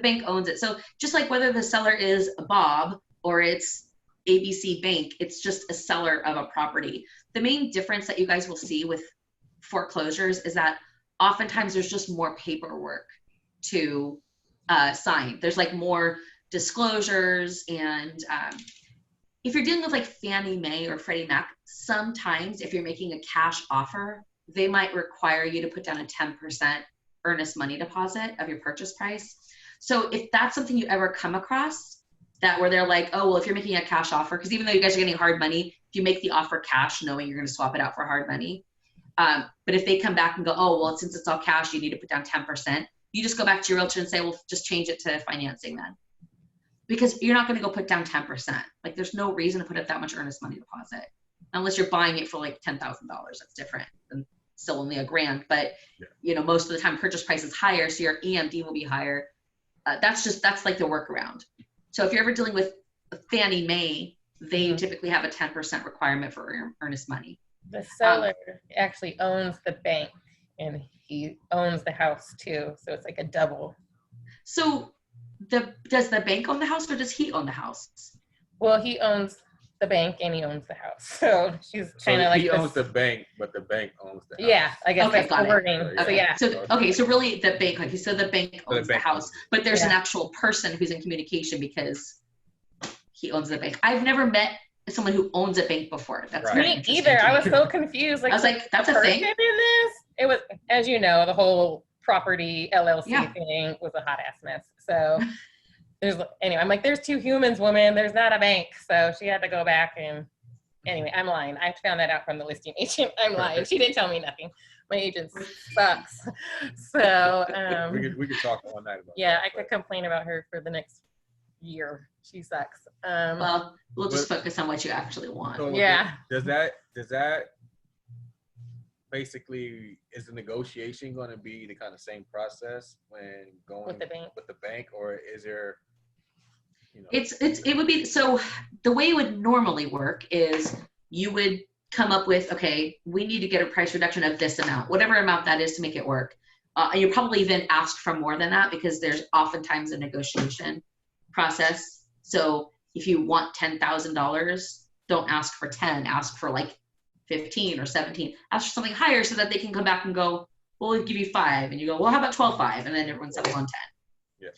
bank owns it. So just like whether the seller is Bob or it's ABC Bank, it's just a seller of a property. The main difference that you guys will see with foreclosures is that oftentimes there's just more paperwork to sign. There's like more disclosures, and if you're dealing with like Fannie Mae or Freddie Mac, sometimes if you're making a cash offer, they might require you to put down a 10% earnest money deposit of your purchase price. So if that's something you ever come across, that where they're like, oh, well, if you're making a cash offer, because even though you guys are getting hard money, if you make the offer cash, knowing you're going to swap it out for hard money. But if they come back and go, oh, well, since it's all cash, you need to put down 10%, you just go back to your realtor and say, well, just change it to financing then. Because you're not going to go put down 10%. Like there's no reason to put up that much earnest money deposit unless you're buying it for like $10,000. That's different than still only $1,000. But you know, most of the time purchase price is higher, so your EMD will be higher. That's like the workaround. So if you're ever dealing with Fannie Mae, they typically have a 10% requirement for earnest money. The seller actually owns the bank, and he owns the house too. So it's like a double. So does the bank own the house, or does he own the house? Well, he owns the bank and he owns the house. So she's kind of like he owns the bank, but the bank owns the house. Yeah, I guess that's the wording. Okay. So so really the bank, so the bank owns the house, but there's an actual person who's in communication because he owns the bank. I've never met someone who owns a bank before. That's me either. I was so confused. Like, I was like, that's a thing in this. It was, as you know, the whole property LLC thing was a hot ass mess. So anyway, I'm like, there's two humans, woman. There's not a bank. So she had to go back and anyway, I'm lying. I found that out from the listing agent. I'm lying. She didn't tell me nothing. My agent sucks. So we could talk all night about that. I could complain about her for the next year. She sucks. Well, we'll just focus on what you actually want. So yeah. Does that basically, is the negotiation going to be the kind of same process when going With the bank, or is there, you know? It would be, so the way it would normally work is you would come up with, okay, we need to get a price reduction of this amount, whatever amount that is to make it work. And you'll probably even ask for more than that because there's oftentimes a negotiation process. So if you want $10,000, don't ask for 10, ask for like 15 or 17, ask for something higher so that they can come back and go, well, we'll give you 5. And you go, well, how about 12.5? And then everyone settles on 10. Yeah.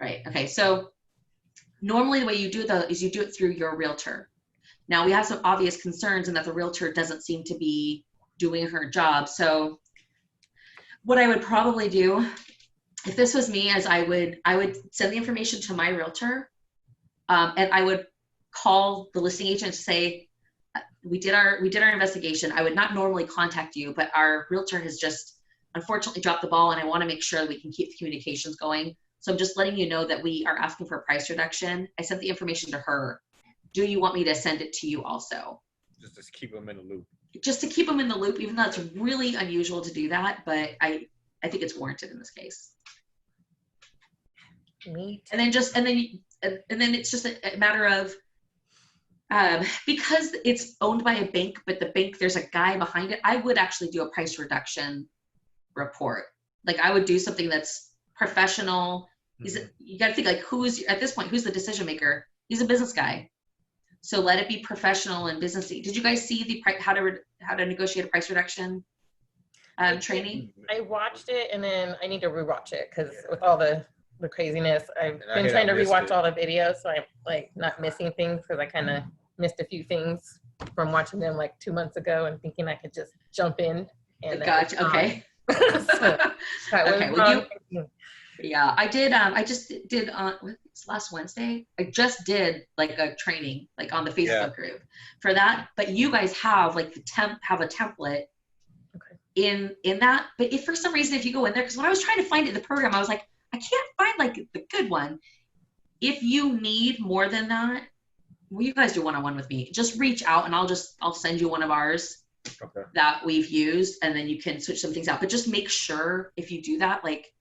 Right. Okay. So normally the way you do it is you do it through your realtor. Now we have some obvious concerns in that the realtor doesn't seem to be doing her job. So what I would probably do if this was me is I would send the information to my realtor, and I would call the listing agent to say, we did our investigation. I would not normally contact you, but our realtor has just unfortunately dropped the ball, and I want to make sure that we can keep the communications going. So I'm just letting you know that we are asking for a price reduction. I sent the information to her. Do you want me to send it to you also? Just to keep them in the loop. Just to keep them in the loop, even though it's really unusual to do that, but I think it's warranted in this case. Me too. And then it's just a matter of, because it's owned by a bank, but the bank, there's a guy behind it, I would actually do a price reduction report. Like I would do something that's professional. You got to think like at this point, who's the decision maker? He's a business guy. So let it be professional and businessy. Did you guys see the how to negotiate a price reduction training? I watched it and then I need to rewatch it because with all the craziness, I've been trying to rewatch all the videos, so I'm like not missing things because I kind of missed a few things from watching them like 2 months ago and thinking I could just jump in. And gotcha. Okay. Yeah, I did. I just did last Wednesday. I just did like a training like on the Facebook group for that. But you guys have like have a template in that. But if for some reason if you go in there, because when I was trying to find it in the program, I was like, I can't find like the good one. If you need more than that, well, you guys do one-on-one with me. Just reach out and I'll send you one of ours that we've used, and then you can switch some things out. But just make sure if you do that, like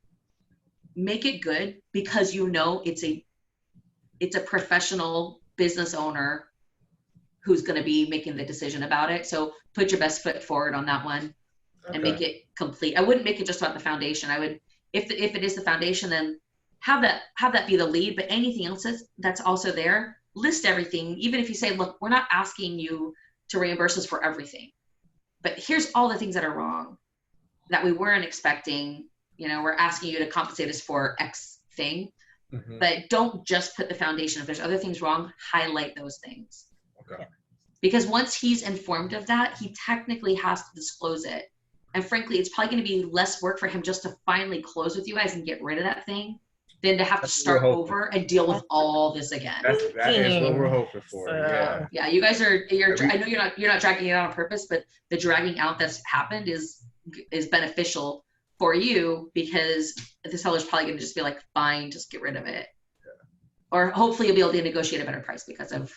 make it good, because you know it's a professional business owner who's going to be making the decision about it. So put your best foot forward on that one and make it complete. I wouldn't make it just about the foundation. I would, if it is the foundation, then have that be the lead, but anything else that's also there, list everything. Even if you say, look, we're not asking you to reimburse us for everything, but here's all the things that are wrong that we weren't expecting. You know, we're asking you to compensate us for X thing, but don't just put the foundation. If there's other things wrong, highlight those things. Okay. Because once he's informed of that, he technically has to disclose it. And frankly, it's probably going to be less work for him just to finally close with you guys and get rid of that thing than to have to start over and deal with all this again. That is what we're hoping for. Yeah, you guys are. I know you're not dragging it out on purpose, but the dragging out that's happened is beneficial for you, because the seller's probably going to just be like, fine, just get rid of it. Or hopefully you'll be able to negotiate a better price because of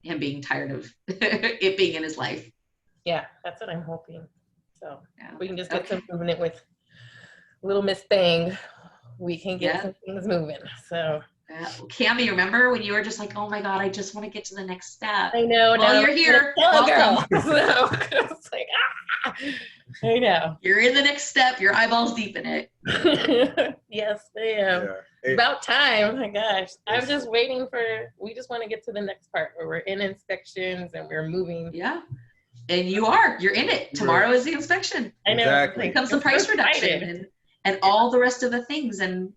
him being tired of it being in his life. Yeah, that's what I'm hoping. So we can just get some movement with little Miss Thing. We can get some things moving. So Cammy, remember when you were just like, oh my God, I just want to get to the next step. I know. Well, you're here. Welcome. So it's like, I know. You're in the next step. Your eyeballs deep in it. Yes, I am. Yeah. About time. My gosh. I'm just waiting we just want to get to the next part where we're in inspections and we're moving. Yeah. And you're in it. Tomorrow is the inspection. I know. Exactly. It comes the price reduction and all the rest of the things, and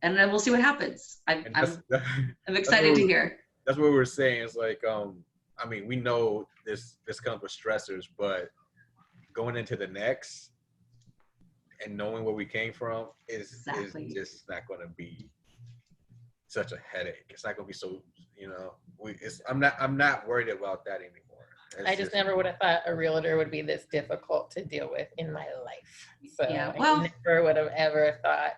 then we'll see what happens. I'm excited to hear. That's what we're saying. It's like, I mean, we know this comes with stressors, but going into the next and knowing where we came from is just not going to be such a headache. It's not going to be so, I'm not worried about that anymore. I just never would have thought a realtor would be this difficult to deal with in my life. So I never would have ever thought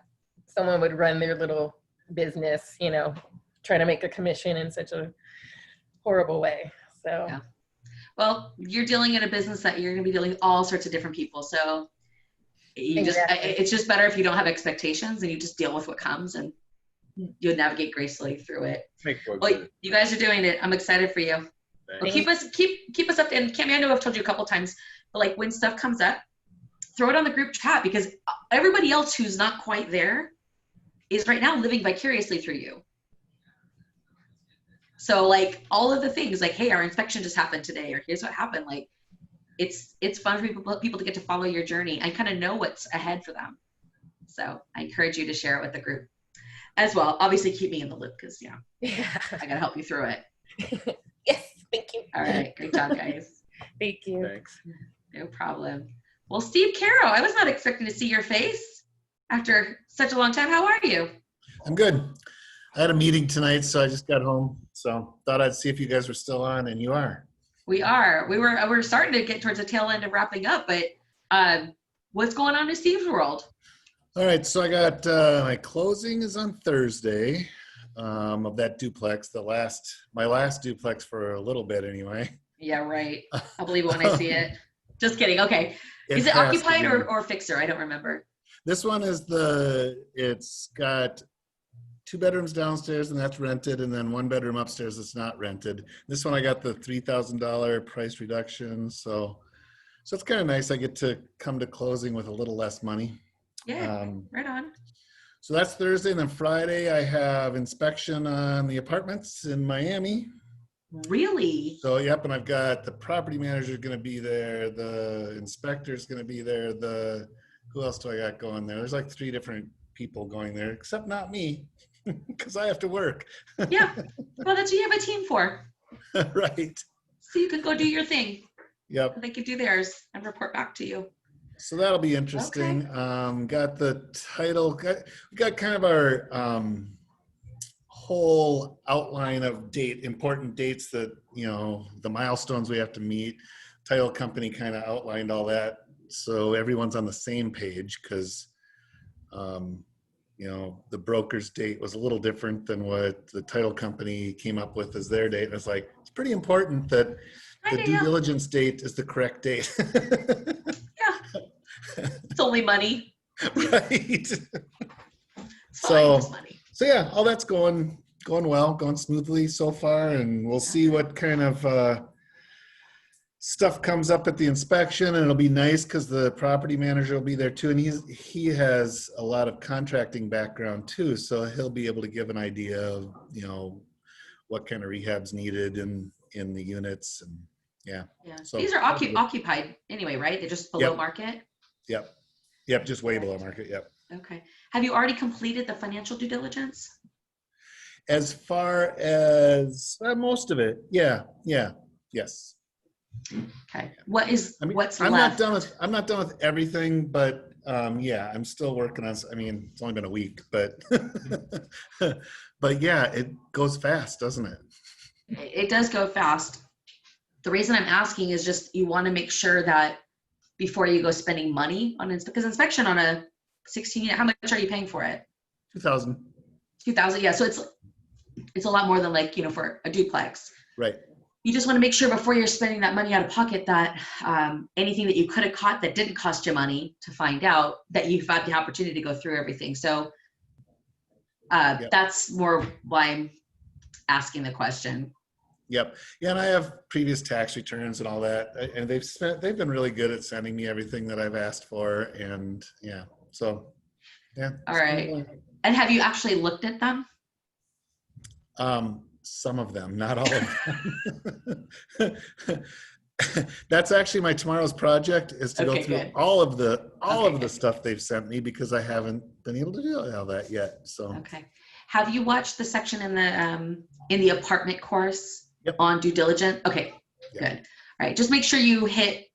someone would run their little business, trying to make a commission in such a horrible way. So. Yeah. Well, you're dealing in a business that you're going to be dealing with all sorts of different people. So it's just better if you don't have expectations and you just deal with what comes and you'll navigate gracefully through it. Well, you guys are doing it. I'm excited for you. Well, keep us up. And Cami, I know I've told you a couple times, but like when stuff comes up, throw it on the group chat, because everybody else who's not quite there is right now living vicariously through you. So like all of the things like, hey, our inspection just happened today, or here's what happened. Like it's fun for people to get to follow your journey and kind of know what's ahead for them. So I encourage you to share it with the group as well. Obviously keep me in the loop, because I gotta help you through it. Yes, thank you. All right, great job, guys. Thank you. Thanks. No problem. Well, Steve Caro, I was not expecting to see your face after such a long time. How are you? I'm good. I had a meeting tonight, so I just got home. So thought I'd see if you guys were still on, and you are. We are. We're starting to get towards the tail end of wrapping up, but what's going on in Steve's world? All right, so I got my closing is on Thursday of that duplex, my last duplex for a little bit anyway. Yeah, right. I'll believe it when I see it. Just kidding. Okay. Is it occupied or fixer? I don't remember. This one is it's got 2 bedrooms downstairs, and that's rented, and then 1 bedroom upstairs that's not rented. This one I got the $3,000 price reduction, so it's kind of nice. I get to come to closing with a little less money. Yeah, right on. So that's Thursday, and then Friday I have inspection on the apartments in Miami. Really? So yep, and I've got the property manager going to be there, the inspector's going to be there, who else do I got going there? There's like 3 different people going there, except not me, because I have to work. Yeah, well, that's what you have a team for. Right. So you can go do your thing. Yep. They can do theirs and report back to you. So that'll be interesting. Okay. Got the title, we got kind of our whole outline of important dates that, the milestones we have to meet. Title company kind of outlined all that, so everyone's on the same page, because the broker's date was a little different than what the title company came up with as their date. And it's like, it's pretty important that the due diligence date is the correct date. Yeah. It's only money. Right. So yeah, all that's going well, going smoothly so far, and we'll see what kind of stuff comes up at the inspection, and it'll be nice because the property manager will be there too, and he has a lot of contracting background too, so he'll be able to give an idea of what kind of rehab's needed in the units, and yeah. So these are occupied anyway, right? They're just below market. Yep, just way below market. Yep. Okay. Have you already completed the financial due diligence? As far as most of it, yes. Okay. What's I'm left? I'm not done with everything, but I'm still working on. I mean, it's only been a week, but but yeah, it goes fast, doesn't it? It does go fast. The reason I'm asking is just you want to make sure that before you go spending money on because inspection on a 16 unit, how much are you paying for it? $2,000. $2,000. Yeah. So it's a lot more than for a duplex. Right. You just want to make sure before you're spending that money out of pocket that anything that you could have caught that didn't cost you money to find out, that you've had the opportunity to go through everything. So that's more why I'm asking the question. Yep. Yeah, and I have previous tax returns and all that, and they've been really good at sending me everything that I've asked for, and yeah. So yeah. All right. And have you actually looked at them? Some of them, not all of them. That's actually my tomorrow's project, is to go through all of the stuff they've sent me, because I haven't been able to do all that yet. So okay. Have you watched the section in the apartment course on due diligence? Okay, good. All right. Just make sure you hit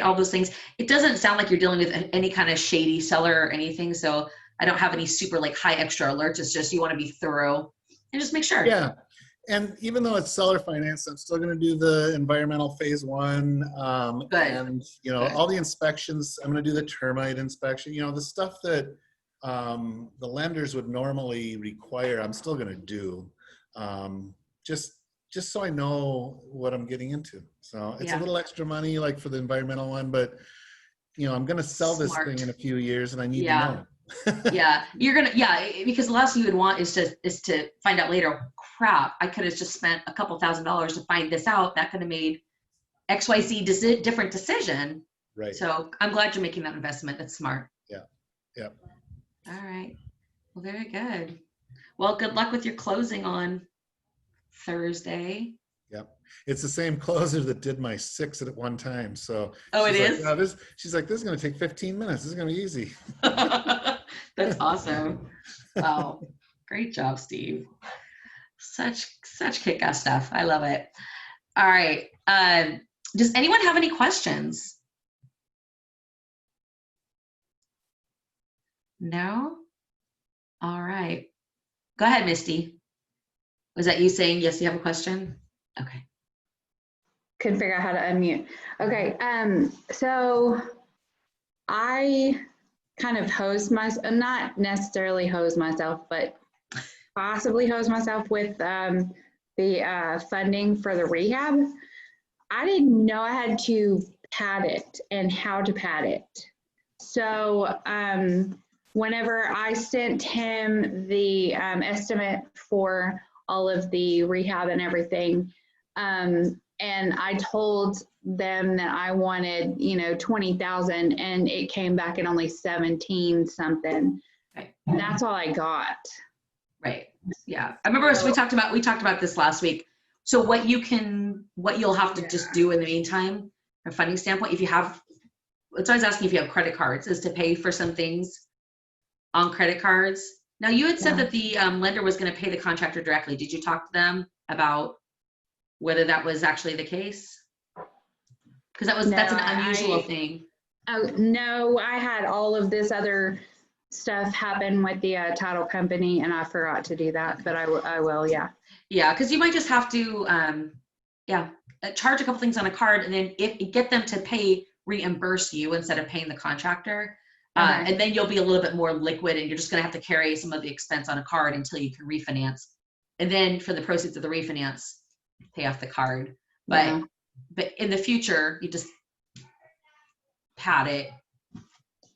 all those things. It doesn't sound like you're dealing with any kind of shady seller or anything. So I don't have any super high extra alerts. It's just you want to be thorough and just make sure. Yeah. And even though it's seller finance, I'm still going to do the environmental phase 1. And, all the inspections, I'm going to do the termite inspection, the stuff that the lenders would normally require, I'm still going to do. just so I know what I'm getting into. So it's a little extra money, like for the environmental one, but I'm going to sell this thing in a few years, and I need to know. Yeah, you're gonna. Yeah, because the last thing you would want is to find out later. Crap, I could have just spent a couple $1,000s to find this out. That could have made XYZ different decision. Right. So I'm glad you're making that investment. That's smart. Yeah. Yep. All right. Well, very good. Well, good luck with your closing on Thursday. Yep. It's the same closer that did my 6 at one time. So it is? Like, she's like, this is going to take 15 minutes. This is going to be easy. That's awesome. Wow. Great job, Steve. Such kick-ass stuff. I love it. All right. Does anyone have any questions? No? All right. Go ahead, Misty. Was that you saying, yes, you have a question? Okay. Couldn't figure out how to unmute. Okay, so I kind of not necessarily hose myself, but possibly hose myself with the funding for the rehab. I didn't know I had to pad it and how to pad it. So whenever I sent him the estimate for all of the rehab and everything, and I told them that I wanted, 20,000, and it came back at only 17 something. Right. That's all I got. Right. Yeah. I remember we talked about this last week. So what you'll have to just do in the meantime, from a funding standpoint, if you have, it's always asking if you have credit cards, is to pay for some things on credit cards. Now you had said that the lender was going to pay the contractor directly. Did you talk to them about whether that was actually the case? Because that's an unusual thing. Oh, no, I had all of this other stuff happen with the title company, and I forgot to do that, but I will, yeah. Yeah, because you might just have to, charge a couple things on a card, and then get them to reimburse you instead of paying the contractor. And then you'll be a little bit more liquid, and you're just going to have to carry some of the expense on a card until you can refinance. And then for the proceeds of the refinance, pay off the card. But in the future, you just pad it.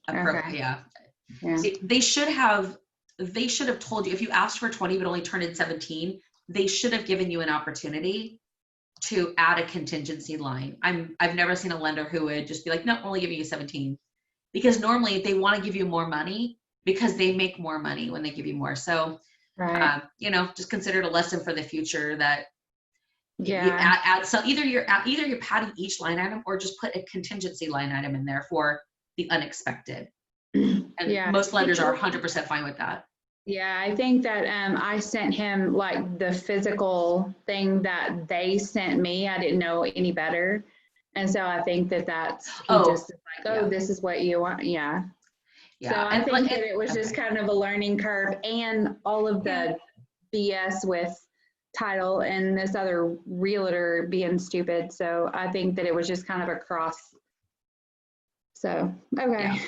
Yeah. See, they should have told you, if you asked for 20 but only turned in 17, they should have given you an opportunity to add a contingency line. I've never seen a lender who would just be like, no, only giving you 17. Because normally they want to give you more money because they make more money when they give you more. So, just consider it a lesson for the future that you add so either you're padding each line item or just put a contingency line item in there for the unexpected. And most lenders are 100% fine with that. Yeah, I think that I sent him like the physical thing that they sent me. I didn't know any better. And so I think that's just like, this is what you want. Yeah. So I think that it was just kind of a learning curve, and all of the BS with title and this other realtor being stupid. So I think that it was just kind of a cross. So, okay. Yeah.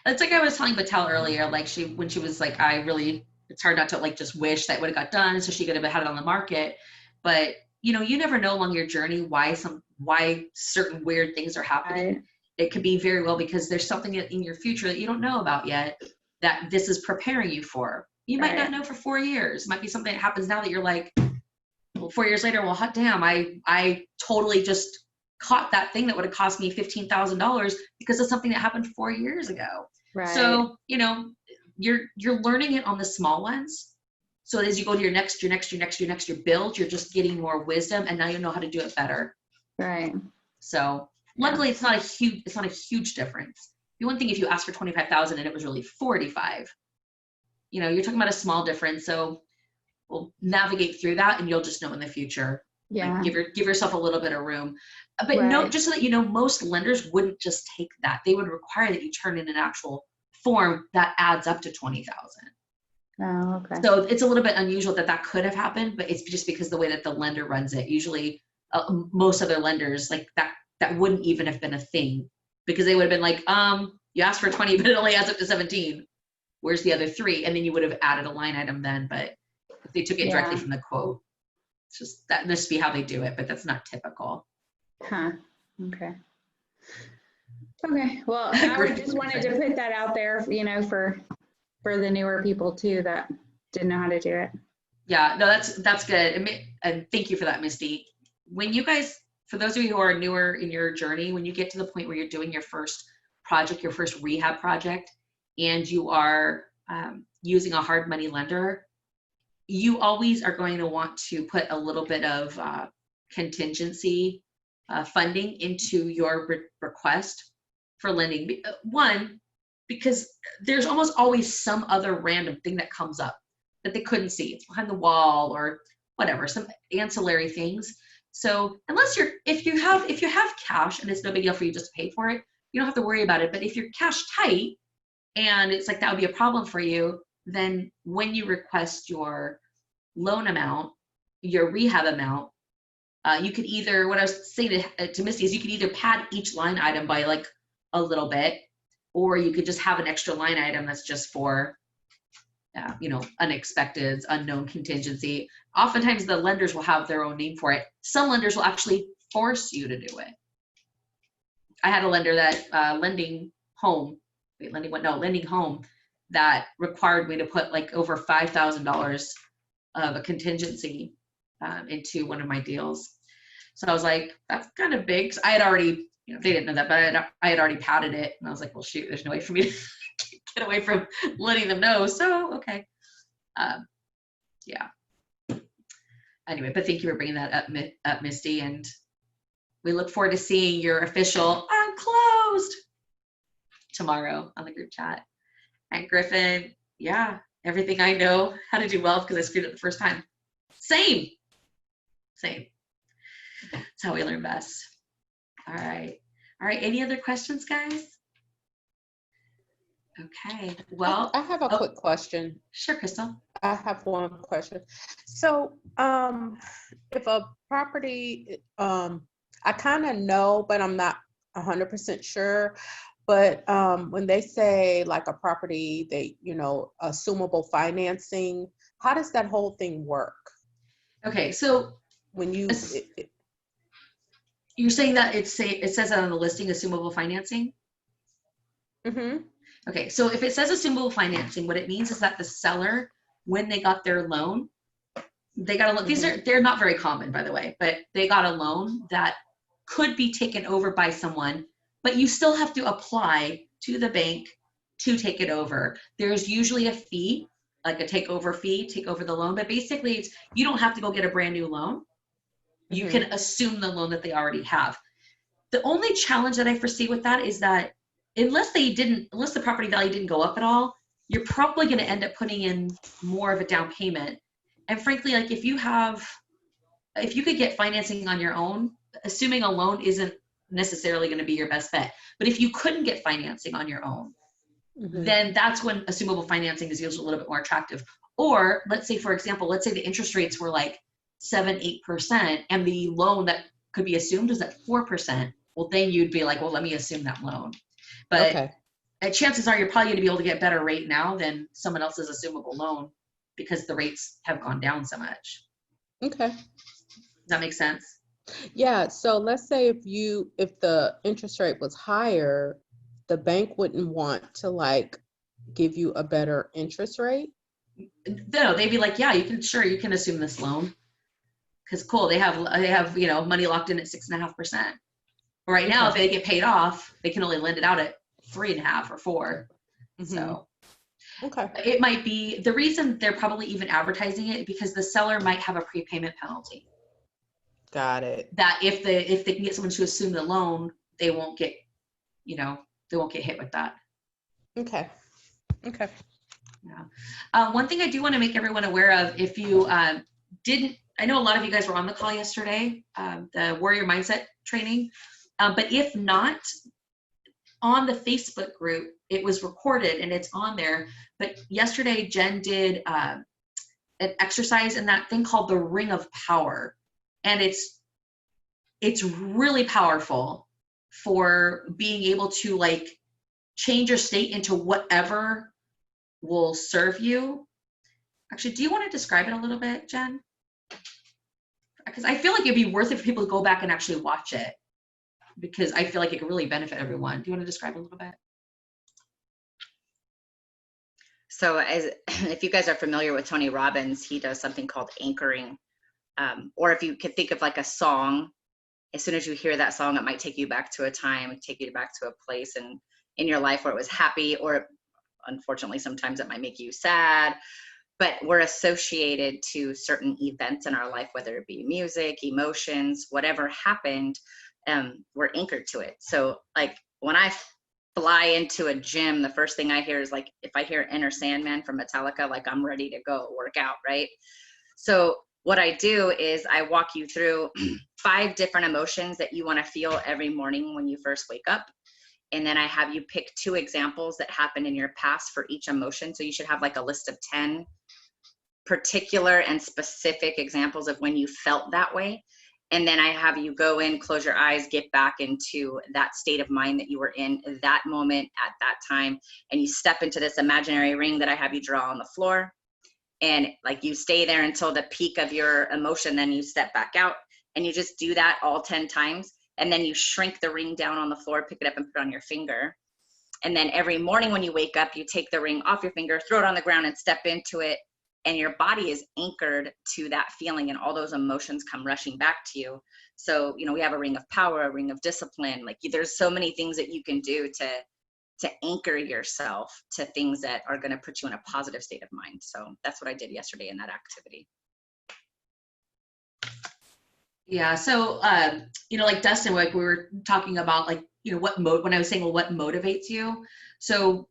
It's like I was telling Battelle earlier, like when she was like, it's hard not to like just wish that would have got done so she could have had it on the market. But you never know along your journey why certain weird things are happening. Right. It could be very well because there's something in your future that you don't know about yet that this is preparing you for. You might not know for 4 years. It might be something that happens now that you're like, well, 4 years later, well, hot damn, I totally just caught that thing that would have cost me $15,000 because of something that happened 4 years ago. Right. So, you're learning it on the small ones. So as you go to your next build, you're just getting more wisdom, and now you know how to do it better. Right. So luckily it's not a huge difference. The one thing if you ask for 25,000 and it was really 45, you're talking about a small difference. So we'll navigate through that, and you'll just know in the future. Yeah. Like give yourself a little bit of room. But no, just so that most lenders wouldn't just take that. They would require that you turn in an actual form that adds up to 20,000. Oh, okay. So it's a little bit unusual that could have happened, but it's just because the way that the lender runs it. Usually most other lenders like that wouldn't even have been a thing, because they would have been like, you asked for 20, but it only adds up to 17. Where's the other 3? And then you would have added a line item then, but if they took it directly from the quote. just that must be how they do it, but that's not typical. Huh. Okay. Okay. Well, I just wanted to put that out there, you know, for the newer people too that didn't know how to do it. Yeah, no, that's good. And thank you for that, Misty. When you guys, for those of you who are newer in your journey, when you get to the point where you're doing your first project, your first rehab project, and you are using a hard money lender, you always are going to want to put a little bit of contingency funding into your request for lending. One, because there's almost always some other random thing that comes up that they couldn't see. It's behind the wall or whatever, some ancillary things. So unless if you have cash and it's no big deal for you just to pay for it, you don't have to worry about it. But if you're cash tight and it's like that would be a problem for you, then when you request your loan amount, your rehab amount, you could either, what I was saying to Misty is you could either pad each line item by like a little bit, or you could just have an extra line item that's just for, you know, unexpected, unknown contingency. Oftentimes the lenders will have their own name for it. Some lenders will actually force you to do it. I had a lender that lending home that required me to put like over $5,000 of a contingency into one of my deals. So I was like, that's kind of big. So I had already, you know, they didn't know that, but I had already padded it. And I was like, well, shoot, there's no way for me to get away from letting them know. So, okay. Yeah. Anyway, but thank you for bringing that up, Misty. And we look forward to seeing your official "I'm closed" tomorrow on the group chat. And Griffin, yeah, everything I know how to do well because I screwed it the first time. Same. That's how we learn best. All right. Any other questions, guys? Okay. Well, I have a quick question. Sure, Crystal. I have one question. So, if a property, I kind of know, but I'm not 100% sure. But when they say like a property, they, you know, assumable financing, how does that whole thing work? Okay, so when you you're saying that it says on the listing assumable financing. Mm-hmm. Okay, so if it says assumable financing, what it means is that the seller, when they got their loan, they got a loan. Mm-hmm. They're not very common, by the way, but they got a loan that could be taken over by someone, but you still have to apply to the bank to take it over. There's usually a fee, like a takeover fee, take over the loan, but basically it's, you don't have to go get a brand new loan. You can assume the loan that they already have. The only challenge that I foresee with that is that unless the property value didn't go up at all, you're probably going to end up putting in more of a down payment. And frankly, like if you could get financing on your own, assuming a loan isn't necessarily going to be your best bet. But if you couldn't get financing on your own, then that's when assumable financing is usually a little bit more attractive. Or let's say, for example, the interest rates were like 7-8% and the loan that could be assumed is at 4%. Well, then you'd be like, well, let me assume that loan. But chances are you're probably going to be able to get better rate now than someone else's assumable loan because the rates have gone down so much. Okay. Does that make sense? Yeah. So let's say if the interest rate was higher, the bank wouldn't want to like give you a better interest rate. No, they'd be like, yeah, you can assume this loan. Because cool, they have money locked in at 6.5%. But right now, if they get paid off, they can only lend it out at 3.5 or 4. So it might be the reason they're probably even advertising it because the seller might have a prepayment penalty. Got it. That if they can get someone to assume the loan, they won't get hit with that. Okay. Yeah. One thing I do want to make everyone aware of, if you didn't, I know a lot of you guys were on the call yesterday, the Warrior Mindset training, but if not, on the Facebook group, it was recorded and it's on there. But yesterday, Jen did an exercise in that thing called the Ring of Power. And it's really powerful for being able to like change your state into whatever will serve you. Actually, do you want to describe it a little bit, Jen? because I feel like it'd be worth it for people to go back and actually watch it, because I feel like it could really benefit everyone. Do you want to describe a little bit? So if you guys are familiar with Tony Robbins, he does something called anchoring. Or if you could think of like a song, as soon as you hear that song, it might take you back to a time, take you back to a place in your life where it was happy, or unfortunately, sometimes it might make you sad. But we're associated to certain events in our life, whether it be music, emotions, whatever happened, we're anchored to it. So like when I fly into a gym, the first thing I hear is like, if I hear Enter Sandman from Metallica, like I'm ready to go work out, right? So what I do is I walk you through 5 different emotions that you want to feel every morning when you first wake up. And then I have you pick 2 examples that happened in your past for each emotion. So you should have like a list of 10 particular and specific examples of when you felt that way. And then I have you go in, close your eyes, get back into that state of mind that you were in that moment at that time. And you step into this imaginary ring that I have you draw on the floor. And like you stay there until the peak of your emotion, then you step back out and you just do that all 10 times. And then you shrink the ring down on the floor, pick it up and put it on your finger. And then every morning when you wake up, you take the ring off your finger, throw it on the ground and step into it. And your body is anchored to that feeling and all those emotions come rushing back to you. So, you know, we have a ring of power, a ring of discipline. Like there's so many things that you can do to anchor yourself to things that are going to put you in a positive state of mind. So that's what I did yesterday in that activity. Yeah. So, you know, like Dustin, like we were talking about, like, you know, when I was saying, well, what motivates you? So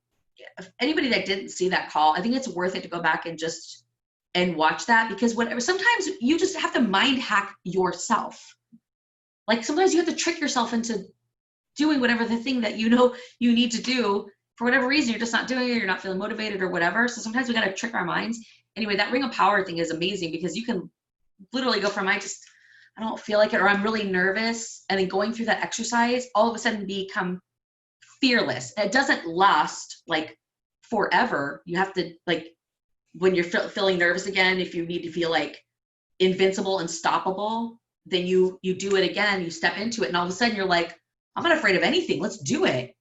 if anybody that didn't see that call, I think it's worth it to go back and watch that, because sometimes you just have to mind hack yourself. Like sometimes you have to trick yourself into doing whatever the thing that you know you need to do. For whatever reason, you're just not doing it, you're not feeling motivated or whatever. So sometimes we got to trick our minds. Anyway, that ring of power thing is amazing, because you can literally go from I don't feel like it, or I'm really nervous, and then going through that exercise, all of a sudden become fearless. And it doesn't last like forever. You have to, like, when you're feeling nervous again, if you need to feel like invincible, unstoppable, then you do it again, you step into it, and all of a sudden you're like, I'm not afraid of anything, let's do it.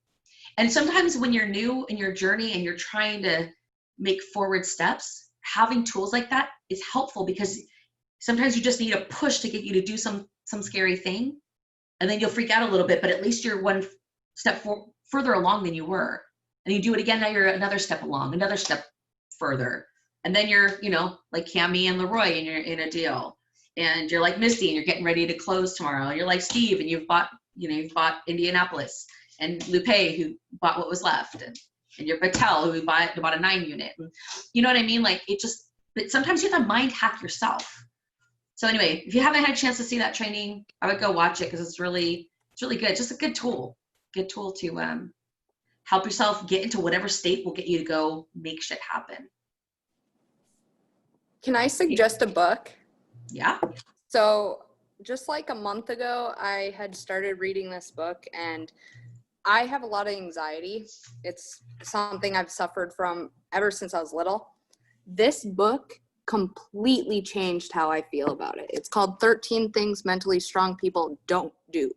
And sometimes when you're new in your journey and you're trying to make forward steps, having tools like that is helpful, because sometimes you just need a push to get you to do some scary thing, and then you'll freak out a little bit, but at least you're one step further along than you were. And you do it again, now you're another step along, another step further. And then you're, you know, like Cammie and Leroy, and you're in a deal. And you're like Misty, and you're getting ready to close tomorrow. And you're like Steve, and you've bought Indianapolis, and Lupe, who bought what was left, and you're Patel, who bought a 9 unit. And you know what I mean? Like but sometimes you have to mind hack yourself. So anyway, if you haven't had a chance to see that training, I would go watch it, because it's really good. It's just a good tool to help yourself get into whatever state will get you to go make shit happen. Can I suggest a book? Yeah. So just like a month ago, I had started reading this book, and I have a lot of anxiety. It's something I've suffered from ever since I was little. This book completely changed how I feel about it. It's called 13 Things Mentally Strong People Don't Do.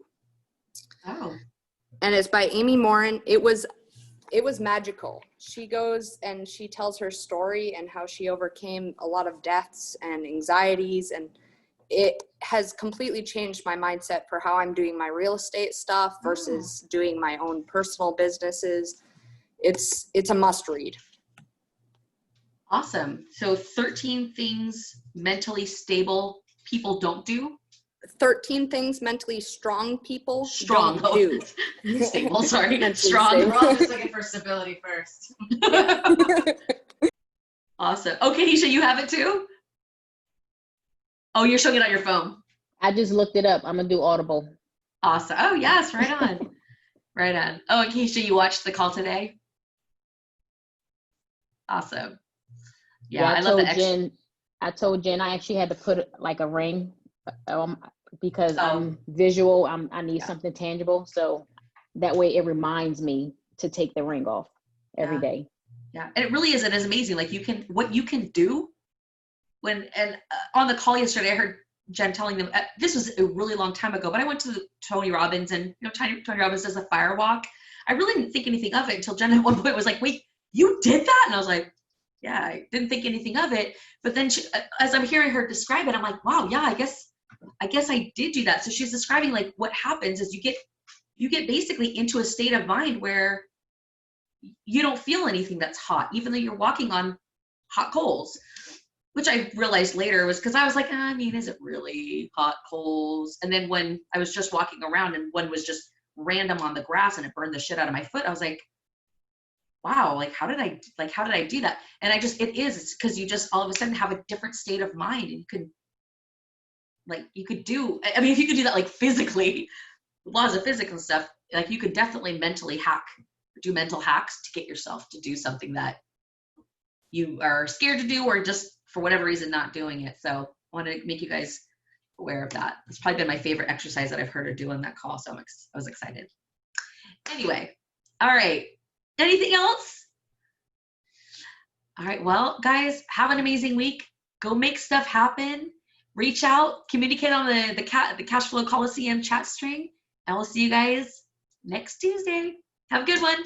Oh. And it's by Amy Morin. It was magical. She goes and she tells her story and how she overcame a lot of deaths and anxieties, and it has completely changed my mindset for how I'm doing my real estate stuff versus doing my own personal businesses. It's a must read. Awesome. So 13 things mentally stable people don't do. 13 things mentally strong people don't do. Stable, sorry. Strong. Stable. We're all just looking for stability first. Awesome. Okay, Hisha, you have it too? Oh, you're showing it on your phone. I just looked it up. I'm going to do Audible. Awesome. Oh, yes, right on. Right on. Oh, and Keisha, you watched the call today? Awesome. Yeah, I love the I told Jen I actually had to put like a ring because I'm visual. I need something tangible. So that way it reminds me to take the ring off every day. Yeah, and it really is. It is amazing. Like what you can do on the call yesterday, I heard Jen telling them, this was a really long time ago, but I went to Tony Robbins, and Tony Robbins does a fire walk. I really didn't think anything of it until Jen at one point was like, wait, you did that? And I was like, yeah, I didn't think anything of it. But then as I'm hearing her describe it, I'm like, wow, yeah, I guess I did do that. So she's describing like what happens is you get basically into a state of mind where you don't feel anything that's hot, even though you're walking on hot coals, which I realized later was because I was like, I mean, is it really hot coals? And then when I was just walking around and one was just random on the grass and it burned the shit out of my foot, I was like, wow, like how did I do that? And it's because you just all of a sudden have a different state of mind, and you could do, I mean, if you could do that like physically, laws of physics and stuff, like you could definitely mentally do mental hacks to get yourself to do something that you are scared to do or just for whatever reason not doing it. So I want to make you guys aware of that. It's probably been my favorite exercise that I've heard her do on that call, so I was excited. Anyway, all right. Anything else? All right, well, guys, have an amazing week. Go make stuff happen. Reach out, communicate on the Cash Flow Coliseum chat string, and we'll see you guys next Tuesday. Have a good one.